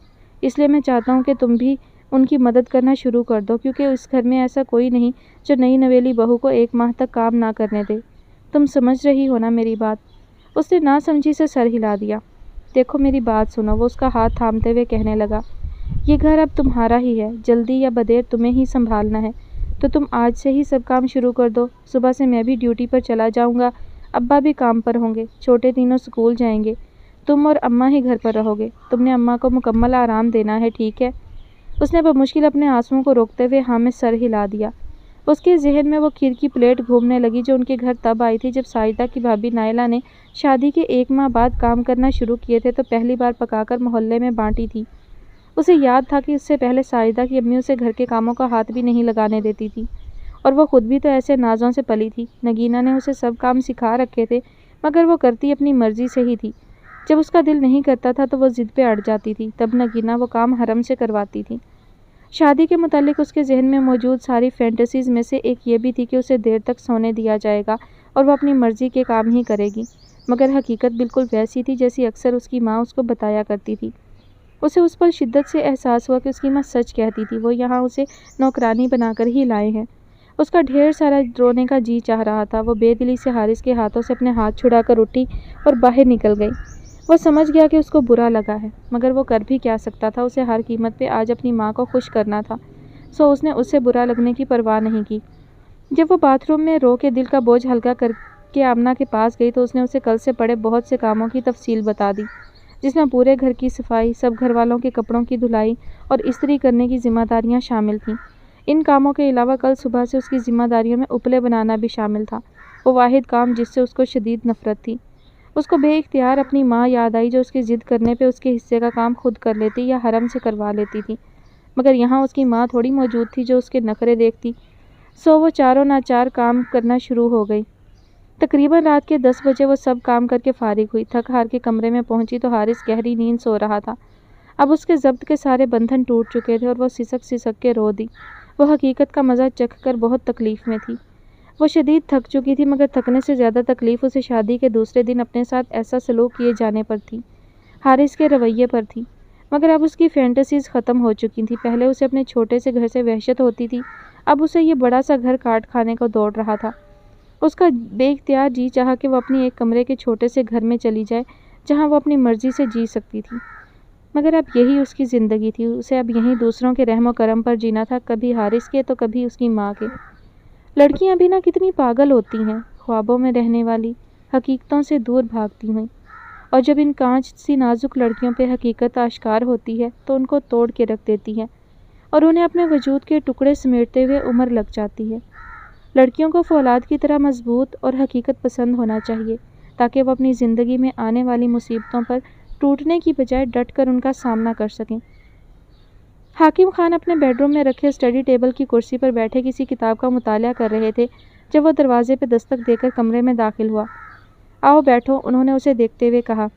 اس لیے میں چاہتا ہوں کہ تم بھی ان کی مدد کرنا شروع کر دو، کیونکہ اس گھر میں ایسا کوئی نہیں جو نئی نویلی بہو کو 1 ماہ تک کام نہ کرنے دے۔ تم سمجھ رہی ہو نا میری بات؟ اس نے نہ سمجھی سے سر ہلا دیا۔ دیکھو میری بات سنو، وہ اس کا ہاتھ تھامتے ہوئے کہنے لگا۔ یہ گھر اب تمہارا ہی ہے، جلدی یا بدیر تمہیں ہی سنبھالنا ہے، تو تم آج سے ہی سب کام شروع کر دو۔ صبح سے میں بھی ڈیوٹی پر چلا جاؤں گا، ابا بھی کام پر ہوں گے، چھوٹے تینوں اسکول جائیں گے، تم اور اماں ہی گھر پر رہو گے۔ تم نے اماں کو مکمل آرام دینا ہے، ٹھیک ہے؟ اس نے بمشکل اپنے آنسوؤں کو روکتے ہوئے ہاں میں سر ہلا دیا۔ اس کے ذہن میں وہ کھیر کی پلیٹ گھومنے لگی جو ان کے گھر تب آئی تھی جب ساجدہ کی بھابھی نائلہ نے شادی کے 1 ماہ بعد کام کرنا شروع کیے تھے تو پہلی بار پکا کر محلے میں بانٹی تھی۔ اسے یاد تھا کہ اس سے پہلے ساجدہ کی امی اسے گھر کے کاموں کا ہاتھ بھی نہیں لگانے دیتی تھی، اور وہ خود بھی تو ایسے نازوں سے پلی تھی۔ نگینہ نے اسے سب کام سکھا رکھے تھے مگر وہ کرتی اپنی مرضی سے ہی تھی۔ جب اس کا دل نہیں کرتا تھا تو وہ ضد پہ اڑ جاتی تھی، تب نگینہ وہ کام حرم سے کرواتی تھی۔ شادی کے متعلق اس کے ذہن میں موجود ساری فینٹیسیز میں سے ایک یہ بھی تھی کہ اسے دیر تک سونے دیا جائے گا اور وہ اپنی مرضی کے کام ہی کرے گی، مگر حقیقت بالکل ویسی تھی جیسی اکثر اس کی ماں اس کو بتایا کرتی تھی۔ اسے اس پر شدت سے احساس ہوا کہ اس کی ماں سچ کہتی تھی، وہ یہاں اسے نوکرانی بنا کر ہی لائے ہیں۔ اس کا ڈھیر سارا رونے کا جی چاہ رہا تھا۔ وہ بے دلی سے حارث کے ہاتھوں سے اپنے ہاتھ چھڑا کر اٹھی اور باہر نکل گئی۔ وہ سمجھ گیا کہ اس کو برا لگا ہے، مگر وہ کر بھی کیا سکتا تھا، اسے ہر قیمت پہ آج اپنی ماں کو خوش کرنا تھا، سو اس نے اسے برا لگنے کی پرواہ نہیں کی۔ جب وہ باتھ روم میں رو کے دل کا بوجھ ہلکا کر کے آمنہ کے پاس گئی تو اس نے اسے کل سے پڑے بہت سے کاموں کی تفصیل بتا دی، جس میں پورے گھر کی صفائی، سب گھر والوں کے کپڑوں کی دھلائی اور استری کرنے کی ذمہ داریاں شامل تھیں۔ ان کاموں کے علاوہ کل صبح سے اس کی ذمہ داریوں میں اپلے بنانا بھی شامل تھا، وہ واحد کام جس سے اس کو شدید نفرت تھی۔ اس کو بے اختیار اپنی ماں یاد آئی جو اس کی ضد کرنے پہ اس کے حصے کا کام خود کر لیتی یا حرم سے کروا لیتی تھی، مگر یہاں اس کی ماں تھوڑی موجود تھی جو اس کے نخرے دیکھتی، سو وہ چاروں ناچار کام کرنا شروع ہو گئی۔ تقریباً رات کے 10 بجے وہ سب کام کر کے فارغ ہوئی، تھک ہار کے کمرے میں پہنچی تو حارث گہری نیند سو رہا تھا۔ اب اس کے ضبط کے سارے بندھن ٹوٹ چکے تھے اور وہ سسک سسک کے رو دی۔ وہ حقیقت کا مزہ چکھ کر بہت تکلیف میں تھی۔ وہ شدید تھک چکی تھی، مگر تھکنے سے زیادہ تکلیف اسے شادی کے دوسرے دن اپنے ساتھ ایسا سلوک کیے جانے پر تھی، حارث کے رویے پر تھی۔ مگر اب اس کی فینٹیسیز ختم ہو چکی تھیں۔ پہلے اسے اپنے چھوٹے سے گھر سے وحشت ہوتی تھی، اب اسے یہ بڑا سا گھر کاٹ کھانے کو دوڑ رہا تھا۔ اس کا بے اختیار جی چاہا کہ وہ اپنی ایک کمرے کے چھوٹے سے گھر میں چلی جائے جہاں وہ اپنی مرضی سے جی سکتی تھی، مگر اب یہی اس کی زندگی تھی، اسے اب یہیں دوسروں کے رحم و کرم پر جینا تھا، کبھی حارث کے تو کبھی اس کی ماں کے۔ لڑکیاں بھی نہ کتنی پاگل ہوتی ہیں، خوابوں میں رہنے والی، حقیقتوں سے دور بھاگتی ہوئیں، اور جب ان کانچ سی نازک لڑکیوں پہ حقیقت آشکار ہوتی ہے تو ان کو توڑ کے رکھ دیتی ہے اور انہیں اپنے وجود کے ٹکڑے سمیٹتے ہوئے عمر لگ جاتی ہے۔ لڑکیوں کو فولاد کی طرح مضبوط اور حقیقت پسند ہونا چاہیے تاکہ وہ اپنی زندگی میں آنے والی مصیبتوں پر ٹوٹنے کی بجائے ڈٹ کر ان کا سامنا کر سکیں۔ حاکم خان اپنے بیڈ روم میں رکھے اسٹڈی ٹیبل کی کرسی پر بیٹھے کسی کتاب کا مطالعہ کر رہے تھے جب وہ دروازے پہ دستک دے کر کمرے میں داخل ہوا۔ آؤ بیٹھو، انہوں نے اسے دیکھتے ہوئے کہا۔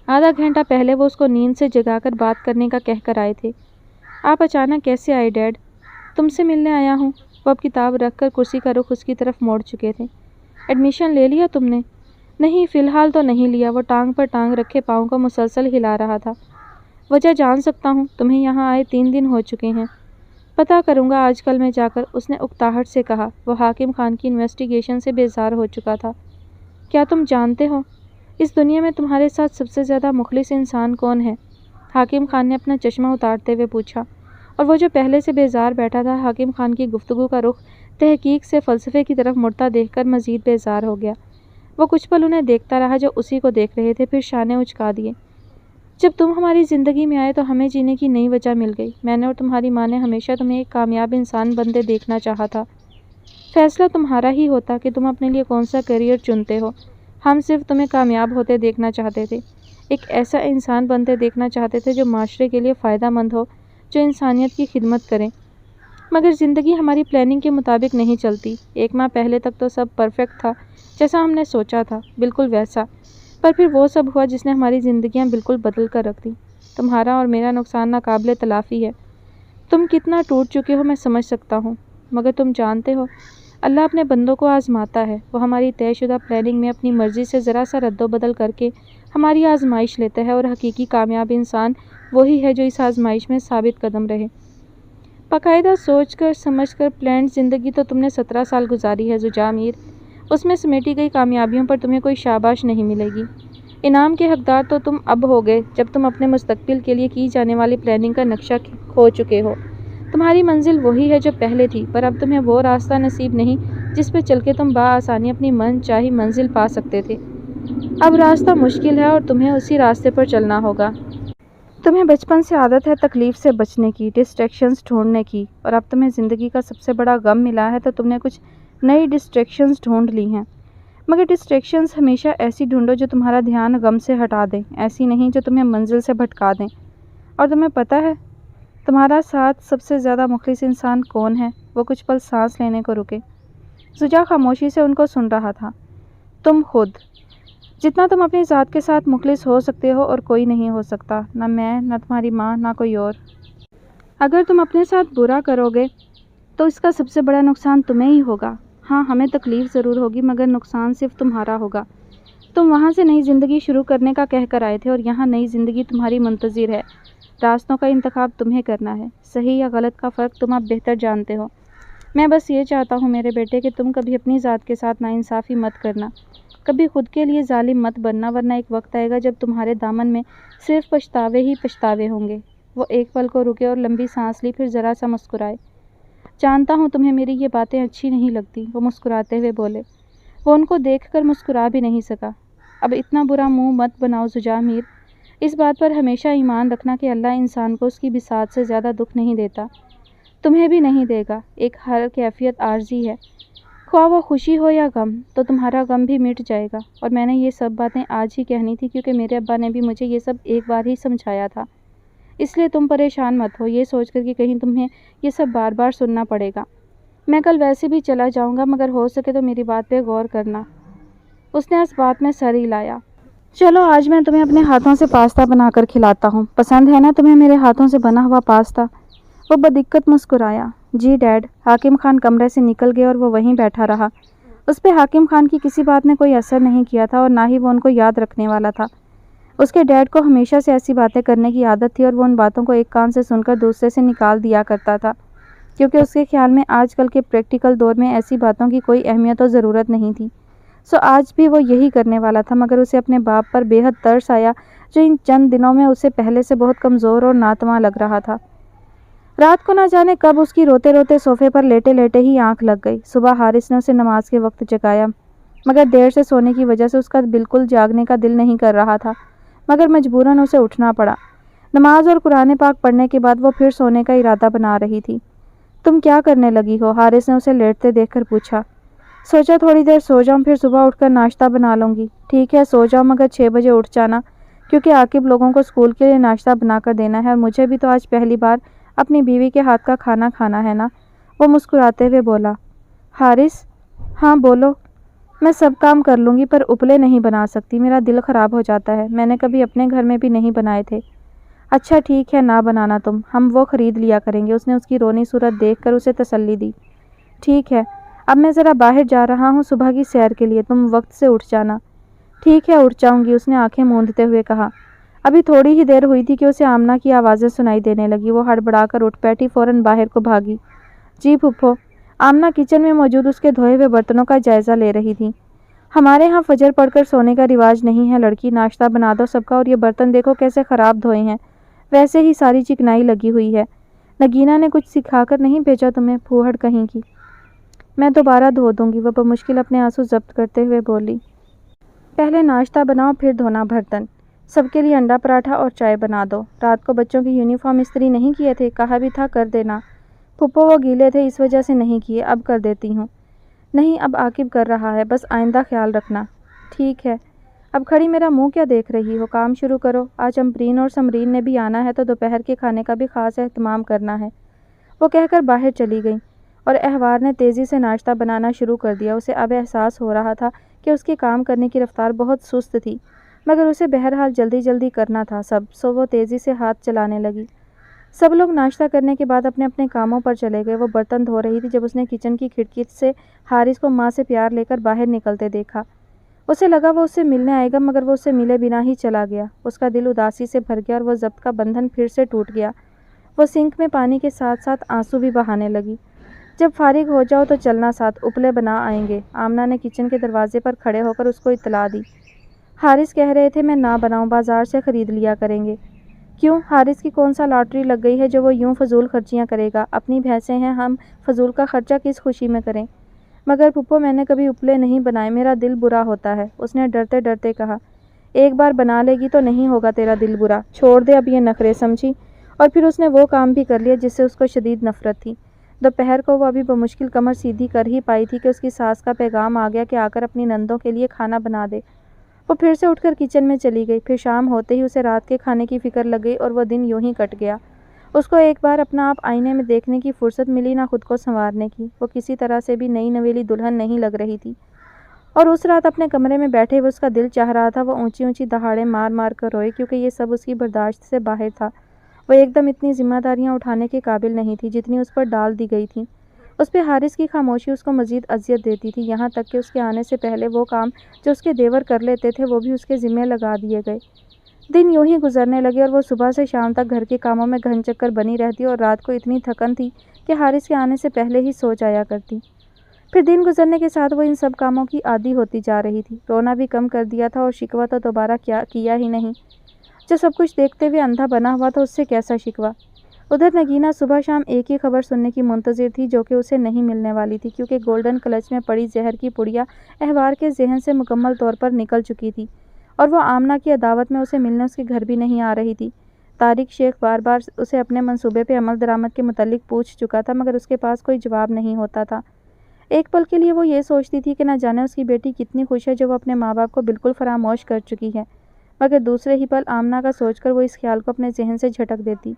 آدھا گھنٹہ پہلے وہ اس کو نیند سے جگا کر بات کرنے کا کہہ کر آئے تھے۔ آپ اچانک کیسے آئے ڈیڈ؟ تم سے ملنے آیا ہوں۔ وہ اب کتاب رکھ کر کرسی کا رخ اس کی طرف موڑ چکے تھے۔ ایڈمیشن لے لیا تم نے؟ نہیں، فی الحال تو نہیں لیا۔ وہ ٹانگ پر ٹانگ رکھے پاؤں کو مسلسل ہلا رہا تھا۔ وجہ جان سکتا ہوں؟ تمہیں یہاں آئے 3 دن ہو چکے ہیں۔ پتہ کروں گا آج کل میں جا کر، اس نے اکتاہٹ سے کہا۔ وہ حاکم خان کی انویسٹیگیشن سے بیزار ہو چکا تھا۔ کیا تم جانتے ہو اس دنیا میں تمہارے ساتھ سب سے زیادہ مخلص انسان کون ہے؟ حاکم خان نے اپنا چشمہ اتارتے ہوئے پوچھا، اور وہ جو پہلے سے بیزار بیٹھا تھا، حاکم خان کی گفتگو کا رخ تحقیق سے فلسفے کی طرف مڑتا دیکھ کر مزید بیزار ہو گیا۔ وہ کچھ پل انہیں دیکھتا رہا جو اسی کو دیکھ رہے تھے، پھر شانے اچکا دیے۔ جب تم ہماری زندگی میں آئے تو ہمیں جینے کی نئی وجہ مل گئی۔ میں نے اور تمہاری ماں نے ہمیشہ تمہیں ایک کامیاب انسان بنتے دیکھنا چاہا تھا۔ فیصلہ تمہارا ہی ہوتا کہ تم اپنے لیے کون سا کیریئر چنتے ہو۔ ہم صرف تمہیں کامیاب ہوتے دیکھنا چاہتے تھے، ایک ایسا انسان بنتے دیکھنا چاہتے تھے جو معاشرے کے لیے فائدہ مند ہو، جو انسانیت کی خدمت کرے۔ مگر زندگی ہماری پلاننگ کے مطابق نہیں چلتی۔ 1 ماہ پہلے تک تو سب پرفیکٹ تھا، جیسا ہم نے سوچا تھا، بالکل ویسا۔ پر پھر وہ سب ہوا جس نے ہماری زندگیاں بالکل بدل کر رکھ دیں۔ تمہارا اور میرا نقصان ناقابل تلافی ہے۔ تم کتنا ٹوٹ چکے ہو میں سمجھ سکتا ہوں، مگر تم جانتے ہو اللہ اپنے بندوں کو آزماتا ہے۔ وہ ہماری طے شدہ پلاننگ میں اپنی مرضی سے ذرا سا رد و بدل کر کے ہماری آزمائش لیتا ہے، اور حقیقی کامیاب انسان وہی ہے جو اس آزمائش میں ثابت قدم رہے۔ باقاعدہ سوچ کر سمجھ کر پلانڈ زندگی تو تم نے 17 سال گزاری ہے زجا میر۔ اس میں سمیٹی گئی کامیابیوں پر تمہیں کوئی شاباش نہیں ملے گی۔ انعام کے حقدار تو تم اب ہو گئے جب تم اپنے مستقبل کے لیے کی جانے والی پلاننگ کا نقشہ کھو چکے ہو۔ تمہاری منزل وہی ہے جو پہلے تھی، پر اب تمہیں وہ راستہ نصیب نہیں جس پہ چل کے تم بآسانی اپنی من چاہی منزل پا سکتے تھے۔ اب راستہ مشکل ہے اور تمہیں اسی راستے پر چلنا ہوگا۔ تمہیں بچپن سے عادت ہے تکلیف سے بچنے کی، ڈسٹریکشنز ڈھونڈنے کی، اور اب تمہیں زندگی کا سب سے بڑا غم ملا ہے تو تم نے کچھ نئی ڈسٹریکشنز ڈھونڈ لی ہیں۔ مگر ڈسٹریکشنز ہمیشہ ایسی ڈھونڈو جو تمہارا دھیان غم سے ہٹا دیں، ایسی نہیں جو تمہیں منزل سے بھٹکا دیں۔ اور تمہیں پتہ ہے تمہارا ساتھ سب سے زیادہ مخلص انسان کون ہے؟ وہ کچھ پل سانس لینے کو رکے۔ زجا خاموشی سے ان کو سن رہا تھا۔ تم خود، جتنا تم اپنی ذات کے ساتھ مخلص ہو سکتے ہو اور کوئی نہیں ہو سکتا، نہ میں، نہ تمہاری ماں، نہ کوئی اور۔ اگر تم اپنے ساتھ برا کرو گے تو اس کا سب سے بڑا نقصان تمہیں ہی ہوگا۔ ہاں، ہمیں تکلیف ضرور ہوگی مگر نقصان صرف تمہارا ہوگا۔ تم وہاں سے نئی زندگی شروع کرنے کا کہہ کر آئے تھے اور یہاں نئی زندگی تمہاری منتظر ہے۔ راستوں کا انتخاب تمہیں کرنا ہے، صحیح یا غلط کا فرق تم اب بہتر جانتے ہو۔ میں بس یہ چاہتا ہوں میرے بیٹے کہ تم کبھی اپنی ذات کے ساتھ ناانصافی مت کرنا، کبھی خود کے لیے ظالم مت بننا، ورنہ ایک وقت آئے گا جب تمہارے دامن میں صرف پچھتاوے ہی پچھتاوے ہوں گے۔ وہ ایک پل کو رکے اور لمبی سانس لی، پھر ذرا سا مسکرائے۔ جانتا ہوں تمہیں میری یہ باتیں اچھی نہیں لگتی، وہ مسکراتے ہوئے بولے۔ وہ ان کو دیکھ کر مسکرا بھی نہیں سکا۔ اب اتنا برا منہ مت بناؤ زجا میر، اس بات پر ہمیشہ ایمان رکھنا کہ اللہ انسان کو اس کی بساط سے زیادہ دکھ نہیں دیتا، تمہیں بھی نہیں دے گا۔ ایک ہر کیفیت عارضی ہے، خواہ وہ خوشی ہو یا غم، تو تمہارا غم بھی مٹ جائے گا۔ اور میں نے یہ سب باتیں آج ہی کہنی تھی کیونکہ میرے ابا نے بھی مجھے یہ سب ایک بار ہی سمجھایا تھا، اس لیے تم پریشان مت ہو یہ سوچ کر کہ کہیں تمہیں یہ سب بار بار سننا پڑے گا۔ میں کل ویسے بھی چلا جاؤں گا، مگر ہو سکے تو میری بات پہ غور کرنا۔ اس نے اس بات میں سر ہلایا۔ چلو آج میں تمہیں اپنے ہاتھوں سے پاستا بنا کر کھلاتا ہوں، پسند ہے نا تمہیں میرے ہاتھوں سے بنا ہوا پاستا؟ وہ بدقت مسکرایا۔ جی ڈیڈ۔ حاکم خان کمرے سے نکل گئے اور وہ وہیں بیٹھا رہا۔ اس پہ حاکم خان کی کسی بات نے کوئی اثر نہیں کیا تھا اور نہ ہی وہ ان کو یاد رکھنے والا تھا۔ اس کے ڈیڈ کو ہمیشہ سے ایسی باتیں کرنے کی عادت تھی اور وہ ان باتوں کو ایک کان سے سن کر دوسرے سے نکال دیا کرتا تھا، کیونکہ اس کے خیال میں آج کل کے پریکٹیکل دور میں ایسی باتوں کی کوئی اہمیت و ضرورت نہیں تھی۔ سو آج بھی وہ یہی کرنے والا تھا، مگر اسے اپنے باپ پر بے حد ترس آیا جو ان چند دنوں میں اسے پہلے سے بہت کمزور اور ناتواں لگ رہا تھا۔ رات کو نہ جانے کب اس کی روتے روتے صوفے پر لیٹے لیٹے ہی آنکھ لگ گئی۔ صبح حارث نے اسے نماز کے وقت جگایا، مگر دیر سے سونے کی وجہ سے اس کا بالکل جاگنے کا دل نہیں کر رہا تھا، مگر مجبوراً اسے اٹھنا پڑا۔ نماز اور قرآن پاک پڑھنے کے بعد وہ پھر سونے کا ارادہ بنا رہی تھی۔ تم کیا کرنے لگی ہو؟ حارث نے اسے لیٹتے دیکھ کر پوچھا۔ سوچا تھوڑی دیر سو جاؤں، پھر صبح اٹھ کر ناشتہ بنا لوں گی۔ ٹھیک ہے سو جاؤ، مگر 6 بجے اٹھ جانا، کیونکہ عاقب لوگوں کو اسکول کے لیے ناشتہ بنا کر دینا ہے اور مجھے بھی تو آج پہلی بار اپنی بیوی کے ہاتھ کا کھانا کھانا ہے نا۔ وہ مسکراتے ہوئے بولا۔ حارث، ہاں بولو۔ میں سب کام کر لوں گی پر اپلے نہیں بنا سکتی، میرا دل خراب ہو جاتا ہے، میں نے کبھی اپنے گھر میں بھی نہیں بنائے تھے۔ اچھا ٹھیک ہے، نہ بنانا تم، ہم وہ خرید لیا کریں گے۔ اس نے اس کی رونی صورت دیکھ کر اسے تسلی دی۔ ٹھیک ہے، اب میں ذرا باہر جا رہا ہوں صبح کی سیر کے لیے، تم وقت سے اٹھ جانا۔ ٹھیک ہے، اٹھ جاؤں گی، اس نے آنکھیں موندتے ہوئے کہا۔ ابھی تھوڑی ہی دیر ہوئی تھی کہ اسے آمنہ کی آوازیں سنائی دینے لگی۔ وہ ہڑبڑا کر اٹھ بیٹھی، فوراً باہر کو بھاگی۔ جی پھپھو۔ آمنہ کچن میں موجود اس کے دھوئے ہوئے برتنوں کا جائزہ لے رہی تھی۔ ہمارے ہاں فجر پڑھ کر سونے کا رواج نہیں ہے لڑکی، ناشتہ بنا دو سب کا، اور یہ برتن دیکھو کیسے خراب دھوئے ہیں، ویسے ہی ساری چکنائی لگی ہوئی ہے۔ نگینہ نے کچھ سکھا کر نہیں بھیجا تمہیں، پھوہڑ کہیں کی۔ میں دوبارہ دھو دوں گی، وہ بمشکل اپنے آنسو ضبط کرتے ہوئے بولی۔ پہلے ناشتہ بناؤ پھر دھونا برتن۔ سب کے لیے انڈا پراٹھا اور چائے بنا دو۔ رات کو بچوں کی یونیفارم استری نہیں کیے تھے، کہا بھی تھا کر دینا۔ پھپھو وہ گیلے تھے اس وجہ سے نہیں کیے، اب کر دیتی ہوں۔ نہیں، اب عاقب کر رہا ہے، بس آئندہ خیال رکھنا۔ ٹھیک ہے۔ اب کھڑی میرا منہ کیا دیکھ رہی ہو، کام شروع کرو۔ آج امبرین اور سمرین نے بھی آنا ہے تو دوپہر کے کھانے کا بھی خاص اہتمام کرنا ہے۔ وہ کہہ کر باہر چلی گئی اور احوار نے تیزی سے ناشتہ بنانا شروع کر دیا۔ اسے اب احساس ہو رہا تھا کہ اس کے کام کرنے کی رفتار بہت سست تھی، مگر اسے بہرحال جلدی جلدی کرنا تھا سو وہ تیزی سے ہاتھ چلانے لگی۔ سب لوگ ناشتہ کرنے کے بعد اپنے اپنے کاموں پر چلے گئے۔ وہ برتن دھو رہی تھی جب اس نے کچن کی کھڑکی سے حارث کو ماں سے پیار لے کر باہر نکلتے دیکھا۔ اسے لگا وہ اس سے ملنے آئے گا، مگر وہ اس سے ملے بنا ہی چلا گیا۔ اس کا دل اداسی سے بھر گیا اور وہ ضبط کا بندھن پھر سے ٹوٹ گیا۔ وہ سنک میں پانی کے ساتھ ساتھ آنسو بھی بہانے لگی۔ جب فارغ ہو جاؤ تو چلنا ساتھ، اپلے بنا آئیں گے، آمنہ نے کچن کے دروازے پر کھڑے ہو کر اس کو اطلاع دی۔ حارث کہہ رہے تھے میں نہ بناؤں، بازار سے خرید لیا کریں گے۔ کیوں، حارث کی کون سا لاٹری لگ گئی ہے جو وہ یوں فضول خرچیاں کرے گا؟ اپنی بھینسیں ہیں، ہم فضول کا خرچہ کس خوشی میں کریں؟ مگر پھپھو میں نے کبھی اپلے نہیں بنائے، میرا دل برا ہوتا ہے، اس نے ڈرتے ڈرتے کہا۔ ایک بار بنا لے گی تو نہیں ہوگا تیرا دل برا، چھوڑ دے اب یہ نخرے، سمجھی؟ اور پھر اس نے وہ کام بھی کر لیا جس سے اس کو شدید نفرت تھی۔ دوپہر کو وہ ابھی بمشکل کمر سیدھی کر ہی پائی تھی کہ اس کی ساس کا پیغام آ گیا کہ آ کر اپنی نندوں کے لیے کھانا بنا دے۔ وہ پھر سے اٹھ کر کچن میں چلی گئی۔ پھر شام ہوتے ہی اسے رات کے کھانے کی فکر لگ گئی اور وہ دن یوں ہی کٹ گیا۔ اس کو ایک بار اپنا آپ آئینے میں دیکھنے کی فرصت ملی نہ خود کو سنوارنے کی۔ وہ کسی طرح سے بھی نئی نویلی دلہن نہیں لگ رہی تھی، اور اس رات اپنے کمرے میں بیٹھے ہوئے اس کا دل چاہ رہا تھا وہ اونچی اونچی دہاڑیں مار مار کر روئے، کیونکہ یہ سب اس کی برداشت سے باہر تھا۔ وہ ایک دم اتنی ذمہ داریاں اٹھانے کے قابل نہیں تھی جتنی اس پر ڈال دی گئی تھیں۔ اس پہ حارث کی خاموشی اس کو مزید اذیت دیتی تھی، یہاں تک کہ اس کے آنے سے پہلے وہ کام جو اس کے دیور کر لیتے تھے وہ بھی اس کے ذمہ لگا دیے گئے۔ دن یوں ہی گزرنے لگے اور وہ صبح سے شام تک گھر کے کاموں میں گھن چکر بنی رہتی اور رات کو اتنی تھکن تھی کہ حارث کے آنے سے پہلے ہی سو جایا کرتی۔ پھر دن گزرنے کے ساتھ وہ ان سب کاموں کی عادی ہوتی جا رہی تھی۔ رونا بھی کم کر دیا تھا اور شکوہ تو دوبارہ کیا ہی نہیں۔ جو سب کچھ دیکھتے ہوئے اندھا بنا ہوا تھا، اس سے کیسا شکوہ؟ ادھر نگینہ صبح شام ایک ہی خبر سننے کی منتظر تھی جو کہ اسے نہیں ملنے والی تھی، کیونکہ گولڈن کلچ میں پڑی زہر کی پڑیا احوار کے ذہن سے مکمل طور پر نکل چکی تھی، اور وہ آمنہ کی عداوت میں اسے ملنے اس کے گھر بھی نہیں آ رہی تھی۔ طارق شیخ بار بار اسے اپنے منصوبے پہ عمل درآمد کے متعلق پوچھ چکا تھا، مگر اس کے پاس کوئی جواب نہیں ہوتا تھا۔ ایک پل کے لیے وہ یہ سوچتی تھی کہ نہ جانے اس کی بیٹی کتنی خوش ہے جو وہ اپنے ماں باپ کو بالکل فراموش کر چکی ہے، مگر دوسرے ہی پل آمنہ کا سوچ کر وہ اس خیال کو اپنے ذہن سے جھٹک دیتی۔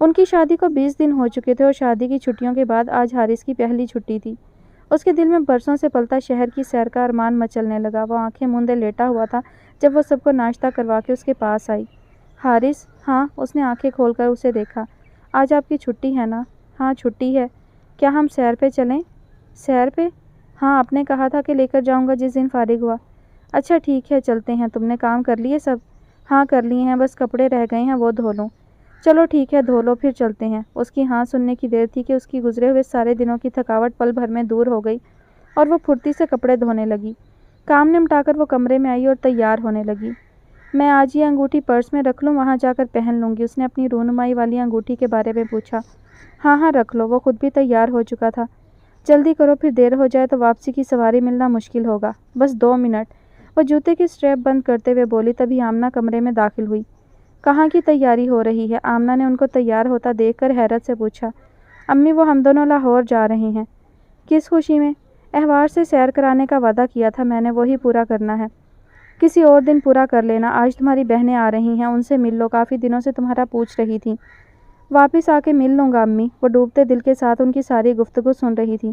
ان کی شادی کو 20 دن ہو چکے تھے اور شادی کی چھٹیوں کے بعد آج حارث کی پہلی چھٹی تھی۔ اس کے دل میں برسوں سے پلتا شہر کی سیر کا ارمان مچلنے لگا۔ وہ آنکھیں موندے لیٹا ہوا تھا جب وہ سب کو ناشتہ کروا کے اس کے پاس آئی۔ حارث؟ ہاں، اس نے آنکھیں کھول کر اسے دیکھا۔ آج آپ کی چھٹی ہے نا؟ ہاں چھٹی ہے۔ کیا ہم سیر پہ چلیں؟ سیر پہ؟ ہاں، آپ نے کہا تھا کہ لے کر جاؤں گا جس دن فارغ ہوا۔ اچھا ٹھیک ہے، چلتے ہیں۔ تم نے کام کر لیے سب؟ ہاں کر لیے ہیں، بس کپڑے رہ گئے ہیں وہ دھو لوں۔ چلو ٹھیک ہے، دھو لو پھر چلتے ہیں۔ اس کی ہاں سننے کی دیر تھی کہ اس کی گزرے ہوئے سارے دنوں کی تھکاوٹ پل بھر میں دور ہو گئی اور وہ پھرتی سے کپڑے دھونے لگی۔ کام نمٹا کر وہ کمرے میں آئی اور تیار ہونے لگی۔ میں آج یہ انگوٹھی پرس میں رکھ لوں، وہاں جا کر پہن لوں گی، اس نے اپنی رونمائی والی انگوٹھی کے بارے میں پوچھا۔ ہاں ہاں رکھ لو، وہ خود بھی تیار ہو چکا تھا۔ جلدی کرو، پھر دیر ہو جائے تو واپسی کی سواری ملنا مشکل ہوگا۔ بس 2 منٹ، وہ جوتے کی اسٹریپ بند کرتے ہوئے بولی۔ تبھی آمنہ کمرے میں داخل ہوئی۔ کہاں کی تیاری ہو رہی ہے؟ آمنہ نے ان کو تیار ہوتا دیکھ کر حیرت سے پوچھا۔ امی، وہ ہم دونوں لاہور جا رہے ہیں۔ کس خوشی میں؟ احوار سے سیر کرانے کا وعدہ کیا تھا میں نے، وہی پورا کرنا ہے۔ کسی اور دن پورا کر لینا، آج تمہاری بہنیں آ رہی ہیں، ان سے مل لو، کافی دنوں سے تمہارا پوچھ رہی تھیں۔ واپس آ کے مل لوں گا امی۔ وہ ڈوبتے دل کے ساتھ ان کی ساری گفتگو سن رہی تھی۔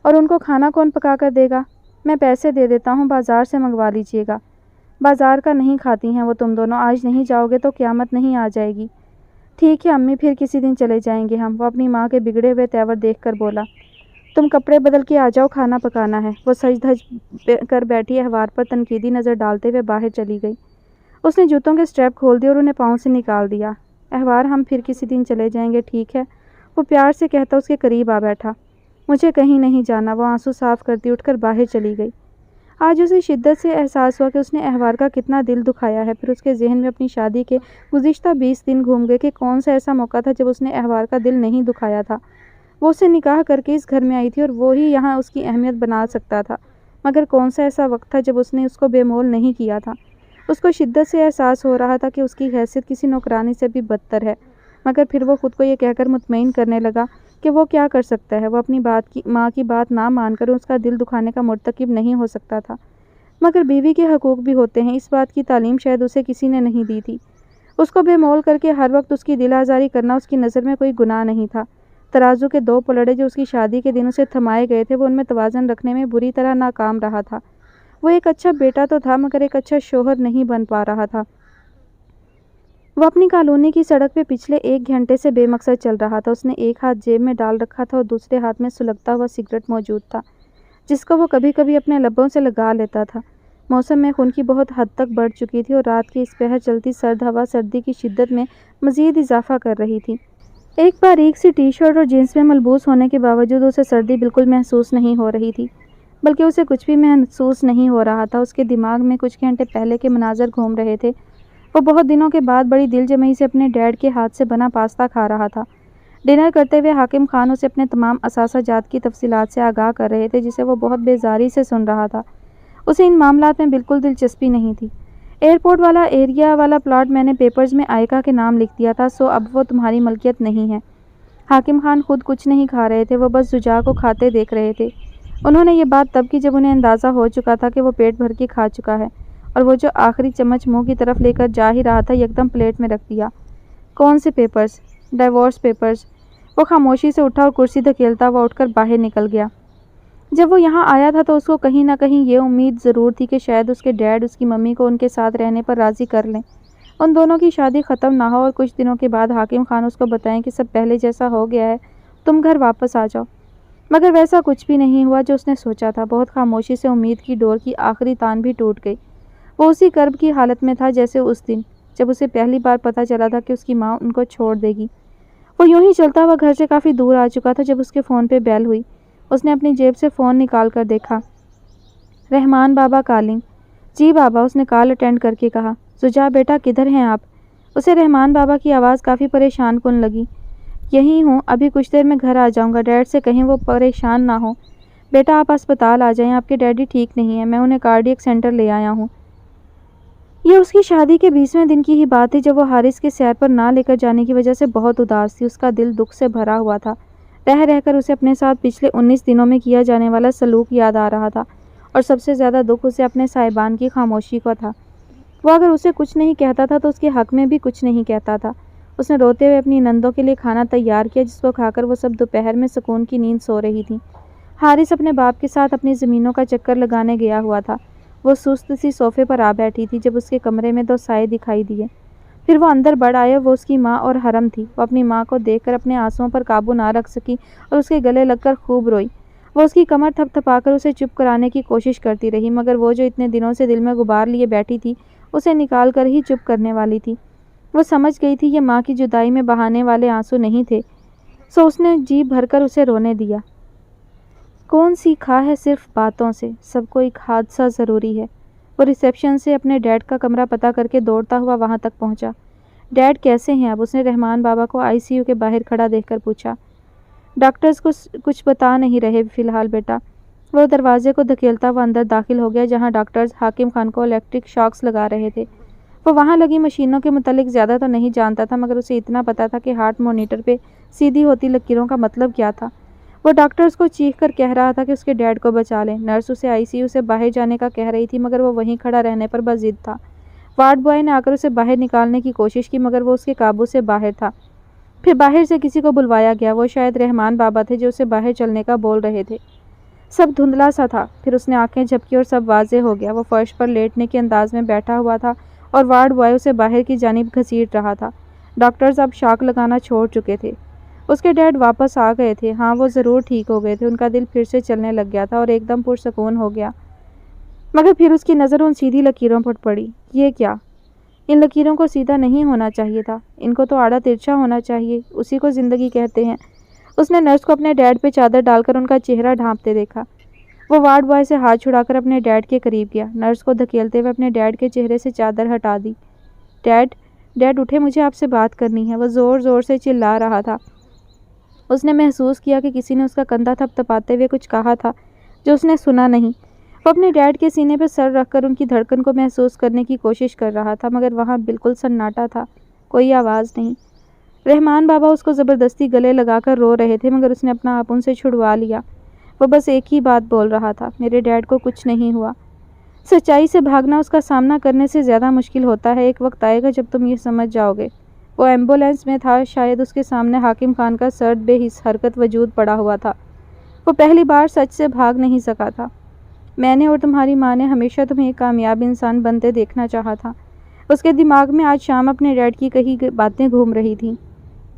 اور ان کو کھانا کون پکا کر دے گا؟ میں پیسے دے دیتا ہوں، بازار سے منگوا لیجیے گا۔ بازار کا نہیں کھاتی ہیں وہ تم دونوں، آج نہیں جاؤ گے تو قیامت نہیں آ جائے گی۔ ٹھیک ہے امی، پھر کسی دن چلے جائیں گے ہم، وہ اپنی ماں کے بگڑے ہوئے تیور دیکھ کر بولا۔ تم کپڑے بدل کے آ جاؤ، کھانا پکانا ہے۔ وہ سج دھج کر بیٹھی احوار پر تنقیدی نظر ڈالتے ہوئے باہر چلی گئی۔ اس نے جوتوں کے اسٹریپ کھول دیے اور انہیں پاؤں سے نکال دیا۔ احوار، ہم پھر کسی دن چلے جائیں گے، ٹھیک ہے؟ وہ پیار سے کہتا اس کے قریب آ بیٹھا۔ مجھے کہیں نہیں جانا، وہ آنسو صاف کرتی اٹھ کر باہر چلی گئی۔ آج اسے شدت سے احساس ہوا کہ اس نے احوار کا کتنا دل دکھایا ہے۔ پھر اس کے ذہن میں اپنی شادی کے گزشتہ 20 دن گھوم گئے کہ کون سا ایسا موقع تھا جب اس نے احوار کا دل نہیں دکھایا تھا۔ وہ اسے نکاح کر کے اس گھر میں آئی تھی اور وہی یہاں اس کی اہمیت بنا سکتا تھا، مگر کون سا ایسا وقت تھا جب اس نے اس کو بے مول نہیں کیا تھا۔ اس کو شدت سے احساس ہو رہا تھا کہ اس کی حیثیت کسی نوکرانی سے بھی بدتر ہے، مگر پھر وہ خود کو یہ کہہ کر مطمئن کرنے لگا کہ وہ کیا کر سکتا ہے۔ وہ اپنی ماں کی بات نہ مان کر اس کا دل دکھانے کا مرتکب نہیں ہو سکتا تھا، مگر بیوی کے حقوق بھی ہوتے ہیں، اس بات کی تعلیم شاید اسے کسی نے نہیں دی تھی۔ اس کو بے مول کر کے ہر وقت اس کی دل آزاری کرنا اس کی نظر میں کوئی گناہ نہیں تھا۔ ترازو کے 2 پلڑے جو اس کی شادی کے دن اسے تھمائے گئے تھے، وہ ان میں توازن رکھنے میں بری طرح ناکام رہا تھا۔ وہ ایک اچھا بیٹا تو تھا، مگر ایک اچھا شوہر نہیں بن پا رہا تھا۔ وہ اپنی کالونی کی سڑک پہ پچھلے 1 گھنٹے سے بے مقصد چل رہا تھا۔ اس نے ایک ہاتھ جیب میں ڈال رکھا تھا اور دوسرے ہاتھ میں سلگتا ہوا سگریٹ موجود تھا، جس کو وہ کبھی کبھی اپنے لبوں سے لگا لیتا تھا۔ موسم میں خنکی بہت حد تک بڑھ چکی تھی اور رات کی اس پہر چلتی سرد ہوا سردی کی شدت میں مزید اضافہ کر رہی تھی۔ ایک باریک سی ٹی شرٹ اور جینس میں ملبوس ہونے کے باوجود اسے سردی بالکل محسوس نہیں ہو رہی تھی، بلکہ اسے کچھ بھی محسوس نہیں ہو رہا تھا۔ اس کے دماغ میں کچھ گھنٹے پہلے کے مناظر گھوم رہے تھے۔ وہ بہت دنوں کے بعد بڑی دل جمعی سے اپنے ڈیڈ کے ہاتھ سے بنا پاستا کھا رہا تھا۔ ڈنر کرتے ہوئے حاکم خان اسے اپنے تمام اثاثہ جات کی تفصیلات سے آگاہ کر رہے تھے، جسے وہ بہت بیزاری سے سن رہا تھا۔ اسے ان معاملات میں بالکل دلچسپی نہیں تھی۔ ایئرپورٹ والا ایریا والا پلاٹ میں نے پیپرز میں آئکا کے نام لکھ دیا تھا، سو اب وہ تمہاری ملکیت نہیں ہے۔ حاکم خان خود کچھ نہیں کھا رہے تھے، وہ بس زجاع کو کھاتے دیکھ رہے تھے۔ انہوں نے یہ بات تب کی جب انہیں اندازہ ہو چکا تھا کہ وہ پیٹ بھر کے کھا چکا ہے، اور وہ جو آخری چمچ منہ کی طرف لے کر جا ہی رہا تھا یکدم پلیٹ میں رکھ دیا۔ کون سے پیپرز؟ Diverse papers. وہ خاموشی سے اٹھا اور کرسی دھکیلتا ہوا اٹھ کر باہر نکل گیا۔ جب وہ یہاں آیا تھا تو اس کو کہیں نہ کہیں یہ امید ضرور تھی کہ شاید اس کے ڈیڈ اس کی ممی کو ان کے ساتھ رہنے پر راضی کر لیں، ان دونوں کی شادی ختم نہ ہو اور کچھ دنوں کے بعد حاکم خان اس کو بتائیں کہ سب پہلے جیسا ہو گیا ہے، تم گھر واپس آ جاؤ۔ مگر ویسا کچھ بھی نہیں ہوا جو اس نے سوچا تھا۔ بہت خاموشی سے امید کی ڈور کی آخری تان بھی ٹوٹ گئی۔ وہ اسی کرب کی حالت میں تھا جیسے اس دن جب اسے پہلی بار پتہ چلا تھا کہ اس کی ماں ان کو چھوڑ دے گی۔ وہ یوں ہی چلتا ہوا گھر سے کافی دور آ چکا تھا جب اس کے فون پہ بیل ہوئی۔ اس نے اپنی جیب سے فون نکال کر دیکھا۔ رحمان بابا کالنگ۔ جی بابا، اس نے کال اٹینڈ کر کے کہا۔ زجا بیٹا، کدھر ہیں آپ؟ اسے رحمان بابا کی آواز کافی پریشان کن لگی۔ یہی ہوں، ابھی کچھ دیر میں گھر آ جاؤں گا، ڈیڈ سے کہیں وہ پریشان نہ ہو۔ بیٹا آپ اسپتال آ جائیں، آپ کے ڈیڈی ٹھیک نہیں ہیں، میں انہیں کارڈیک سینٹر لے آیا ہوں۔ یہ اس کی شادی کے 20ویں دن کی ہی بات تھی جب وہ حارث کے سیر پر نہ لے کر جانے کی وجہ سے بہت اداس تھی۔ اس کا دل دکھ سے بھرا ہوا تھا۔ رہ رہ کر اسے اپنے ساتھ پچھلے 19 دنوں میں کیا جانے والا سلوک یاد آ رہا تھا، اور سب سے زیادہ دکھ اسے اپنے صاحبان کی خاموشی کا تھا۔ وہ اگر اسے کچھ نہیں کہتا تھا تو اس کے حق میں بھی کچھ نہیں کہتا تھا۔ اس نے روتے ہوئے اپنی نندوں کے لیے کھانا تیار کیا، جس کو کھا کر وہ سب دوپہر میں سکون کی نیند سو رہی تھیں۔ حارث اپنے باپ کے ساتھ اپنی زمینوں کا چکر لگانے گیا ہوا تھا۔ وہ سست سی صوفے پر آ بیٹھی تھی جب اس کے کمرے میں 2 سائے دکھائی دیے۔ پھر وہ اندر بڑھ آئے۔ وہ اس کی ماں اور حرم تھی۔ وہ اپنی ماں کو دیکھ کر اپنے آنسوؤں پر قابو نہ رکھ سکی اور اس کے گلے لگ کر خوب روئی۔ وہ اس کی کمر تھپ تھپا کر اسے چپ کرانے کی کوشش کرتی رہی، مگر وہ جو اتنے دنوں سے دل میں غبار لیے بیٹھی تھی اسے نکال کر ہی چپ کرنے والی تھی۔ وہ سمجھ گئی تھی یہ ماں کی جدائی میں بہانے والے آنسو نہیں تھے، سو اس نے جی بھر کر اسے رونے دیا۔ کون سیکھا ہے صرف باتوں سے، سب کو ایک حادثہ ضروری ہے۔ وہ ریسیپشن سے اپنے ڈیڈ کا کمرہ پتہ کر کے دوڑتا ہوا وہاں تک پہنچا۔ ڈیڈ کیسے ہیں اب؟ اس نے رحمان بابا کو ICU کے باہر کھڑا دیکھ کر پوچھا۔ ڈاکٹرز کو کچھ بتا نہیں رہے فی الحال بیٹا۔ وہ دروازے کو دھکیلتا ہوا اندر داخل ہو گیا جہاں ڈاکٹرز حاکم خان کو الیکٹرک شاکس لگا رہے تھے۔ وہ وہاں لگی مشینوں کے متعلق زیادہ تو نہیں جانتا تھا، مگر اسے اتنا پتا تھا کہ ہارٹ مانیٹر پہ سیدھی ہوتی لکیروں کا مطلب کیا تھا۔ وہ ڈاکٹرز کو چیخ کر کہہ رہا تھا کہ اس کے ڈیڈ کو بچا لیں۔ نرس اسے ICU سے باہر جانے کا کہہ رہی تھی، مگر وہ وہیں کھڑا رہنے پر بضد تھا۔ وارڈ بوائے نے آ کر اسے باہر نکالنے کی کوشش کی، مگر وہ اس کے قابو سے باہر تھا۔ پھر باہر سے کسی کو بلوایا گیا۔ وہ شاید رحمان بابا تھے جو اسے باہر چلنے کا بول رہے تھے۔ سب دھندلا سا تھا۔ پھر اس نے آنکھیں جھپکی اور سب واضح ہو گیا۔ وہ فرش پر لیٹنے کے انداز میں بیٹھا ہوا تھا اور وارڈ بوائے اسے باہر کی جانب گھسیٹ رہا تھا۔ ڈاکٹرز اب شاک لگانا چھوڑ چکے تھے۔ اس کے ڈیڈ واپس آ گئے تھے۔ ہاں، وہ ضرور ٹھیک ہو گئے تھے۔ ان کا دل پھر سے چلنے لگ گیا تھا اور ایک دم پرسکون ہو گیا۔ مگر پھر اس کی نظر ان سیدھی لکیروں پر پڑی۔ یہ کیا؟ ان لکیروں کو سیدھا نہیں ہونا چاہیے تھا، ان کو تو آڑا ترچھا ہونا چاہیے۔ اسی کو زندگی کہتے ہیں۔ اس نے نرس کو اپنے ڈیڈ پہ چادر ڈال کر ان کا چہرہ ڈھانپتے دیکھا۔ وہ وارڈ بوائے سے ہاتھ چھڑا کر اپنے ڈیڈ کے قریب گیا۔ نرس کو دھکیلتے ہوئے اپنے ڈیڈ کے چہرے سے چادر ہٹا دی۔ ڈیڈ اٹھے، مجھے آپ سے بات کرنی ہے۔ وہ زور زور سے چلا رہا تھا۔ اس نے محسوس کیا کہ کسی نے اس کا کندھا تھپتھپاتے ہوئے کچھ کہا تھا جو اس نے سنا نہیں۔ وہ اپنے ڈیڈ کے سینے پہ سر رکھ کر ان کی دھڑکن کو محسوس کرنے کی کوشش کر رہا تھا، مگر وہاں بالکل سناٹا تھا، کوئی آواز نہیں۔ رحمان بابا اس کو زبردستی گلے لگا کر رو رہے تھے، مگر اس نے اپنا آپ ان سے چھڑوا لیا۔ وہ بس ایک ہی بات بول رہا تھا، میرے ڈیڈ کو کچھ نہیں ہوا۔ سچائی سے بھاگنا اس کا سامنا کرنے سے زیادہ مشکل ہوتا ہے۔ ایک وقت آئے گا جب تم یہ سمجھ جاؤ گے۔ وہ ایمبولینس میں تھا، شاید اس کے سامنے حاکم خان کا سرد بے حرکت وجود پڑا ہوا تھا۔ وہ پہلی بار سچ سے بھاگ نہیں سکا تھا۔ میں نے اور تمہاری ماں نے ہمیشہ تمہیں ایک کامیاب انسان بنتے دیکھنا چاہا تھا۔ اس کے دماغ میں آج شام اپنے ڈیڈ کی کہی باتیں گھوم رہی تھیں۔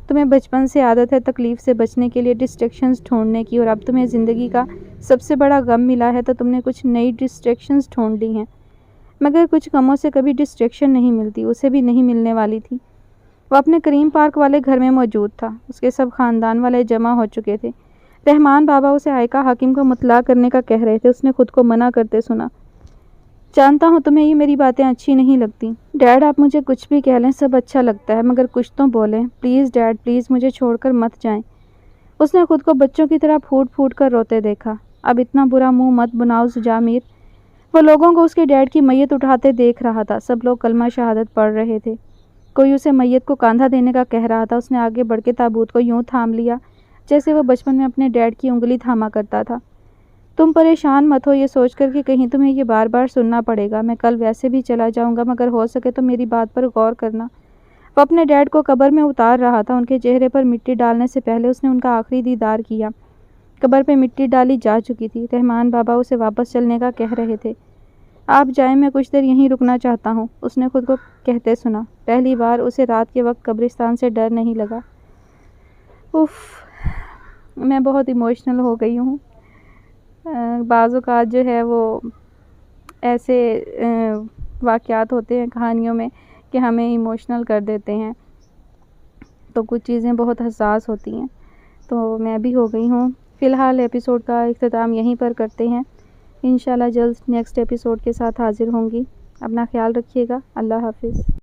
تمہیں بچپن سے عادت ہے تکلیف سے بچنے کے لیے ڈسٹریکشنز ڈھونڈنے کی، اور اب تمہیں زندگی کا سب سے بڑا غم ملا ہے تو تم نے کچھ نئی ڈسٹریکشنز ڈھونڈ لی ہیں۔ مگر کچھ غموں سے کبھی ڈسٹریکشن نہیں ملتی، اسے بھی نہیں ملنے والی تھی۔ وہ اپنے کریم پارک والے گھر میں موجود تھا۔ اس کے سب خاندان والے جمع ہو چکے تھے۔ رحمان بابا اسے آئکہ حاکم کو مطلع کرنے کا کہہ رہے تھے۔ اس نے خود کو منع کرتے سنا۔ جانتا ہوں تمہیں یہ میری باتیں اچھی نہیں لگتی ڈیڈ، آپ مجھے کچھ بھی کہہ لیں، سب اچھا لگتا ہے، مگر کچھ تو بولیں پلیز ڈیڈ، پلیز مجھے چھوڑ کر مت جائیں۔ اس نے خود کو بچوں کی طرح پھوٹ پھوٹ کر روتے دیکھا۔ اب اتنا برا منہ مت بناؤ زجامیر۔ وہ لوگوں کو اس کے ڈیڈ کی میت اٹھاتے دیکھ رہا تھا۔ سب لوگ کلمہ شہادت پڑھ رہے تھے۔ کوئی اسے میت کو کاندھا دینے کا کہہ رہا تھا۔ اس نے آگے بڑھ کے تابوت کو یوں تھام لیا جیسے وہ بچپن میں اپنے ڈیڈ کی انگلی تھاما کرتا تھا۔ تم پریشان مت ہو یہ سوچ کر کہ کہیں تمہیں یہ بار بار سننا پڑے گا۔ میں کل ویسے بھی چلا جاؤں گا، مگر ہو سکے تو میری بات پر غور کرنا۔ وہ اپنے ڈیڈ کو قبر میں اتار رہا تھا۔ ان کے چہرے پر مٹی ڈالنے سے پہلے اس نے ان کا آخری دیدار کیا۔ قبر پہ مٹی ڈالی جا چکی تھی۔ رحمان بابا اسے واپس چلنے کا کہہ رہے تھے۔ آپ جائیں، میں کچھ دیر یہیں رکنا چاہتا ہوں، اس نے خود کو کہتے سنا۔ پہلی بار اسے رات کے وقت قبرستان سے ڈر نہیں لگا۔ میں بہت ایموشنل ہو گئی ہوں۔ بعض اوقات جو ہے وہ ایسے واقعات ہوتے ہیں کہانیوں میں کہ ہمیں ایموشنل کر دیتے ہیں، تو کچھ چیزیں بہت حساس ہوتی ہیں، تو میں بھی ہو گئی ہوں۔ فی الحال ایپیسوڈ کا اختتام یہیں پر کرتے ہیں۔ انشاءاللہ جلد نیکسٹ ایپیسوڈ کے ساتھ حاضر ہوں گی۔ اپنا خیال رکھیے گا۔ اللہ حافظ۔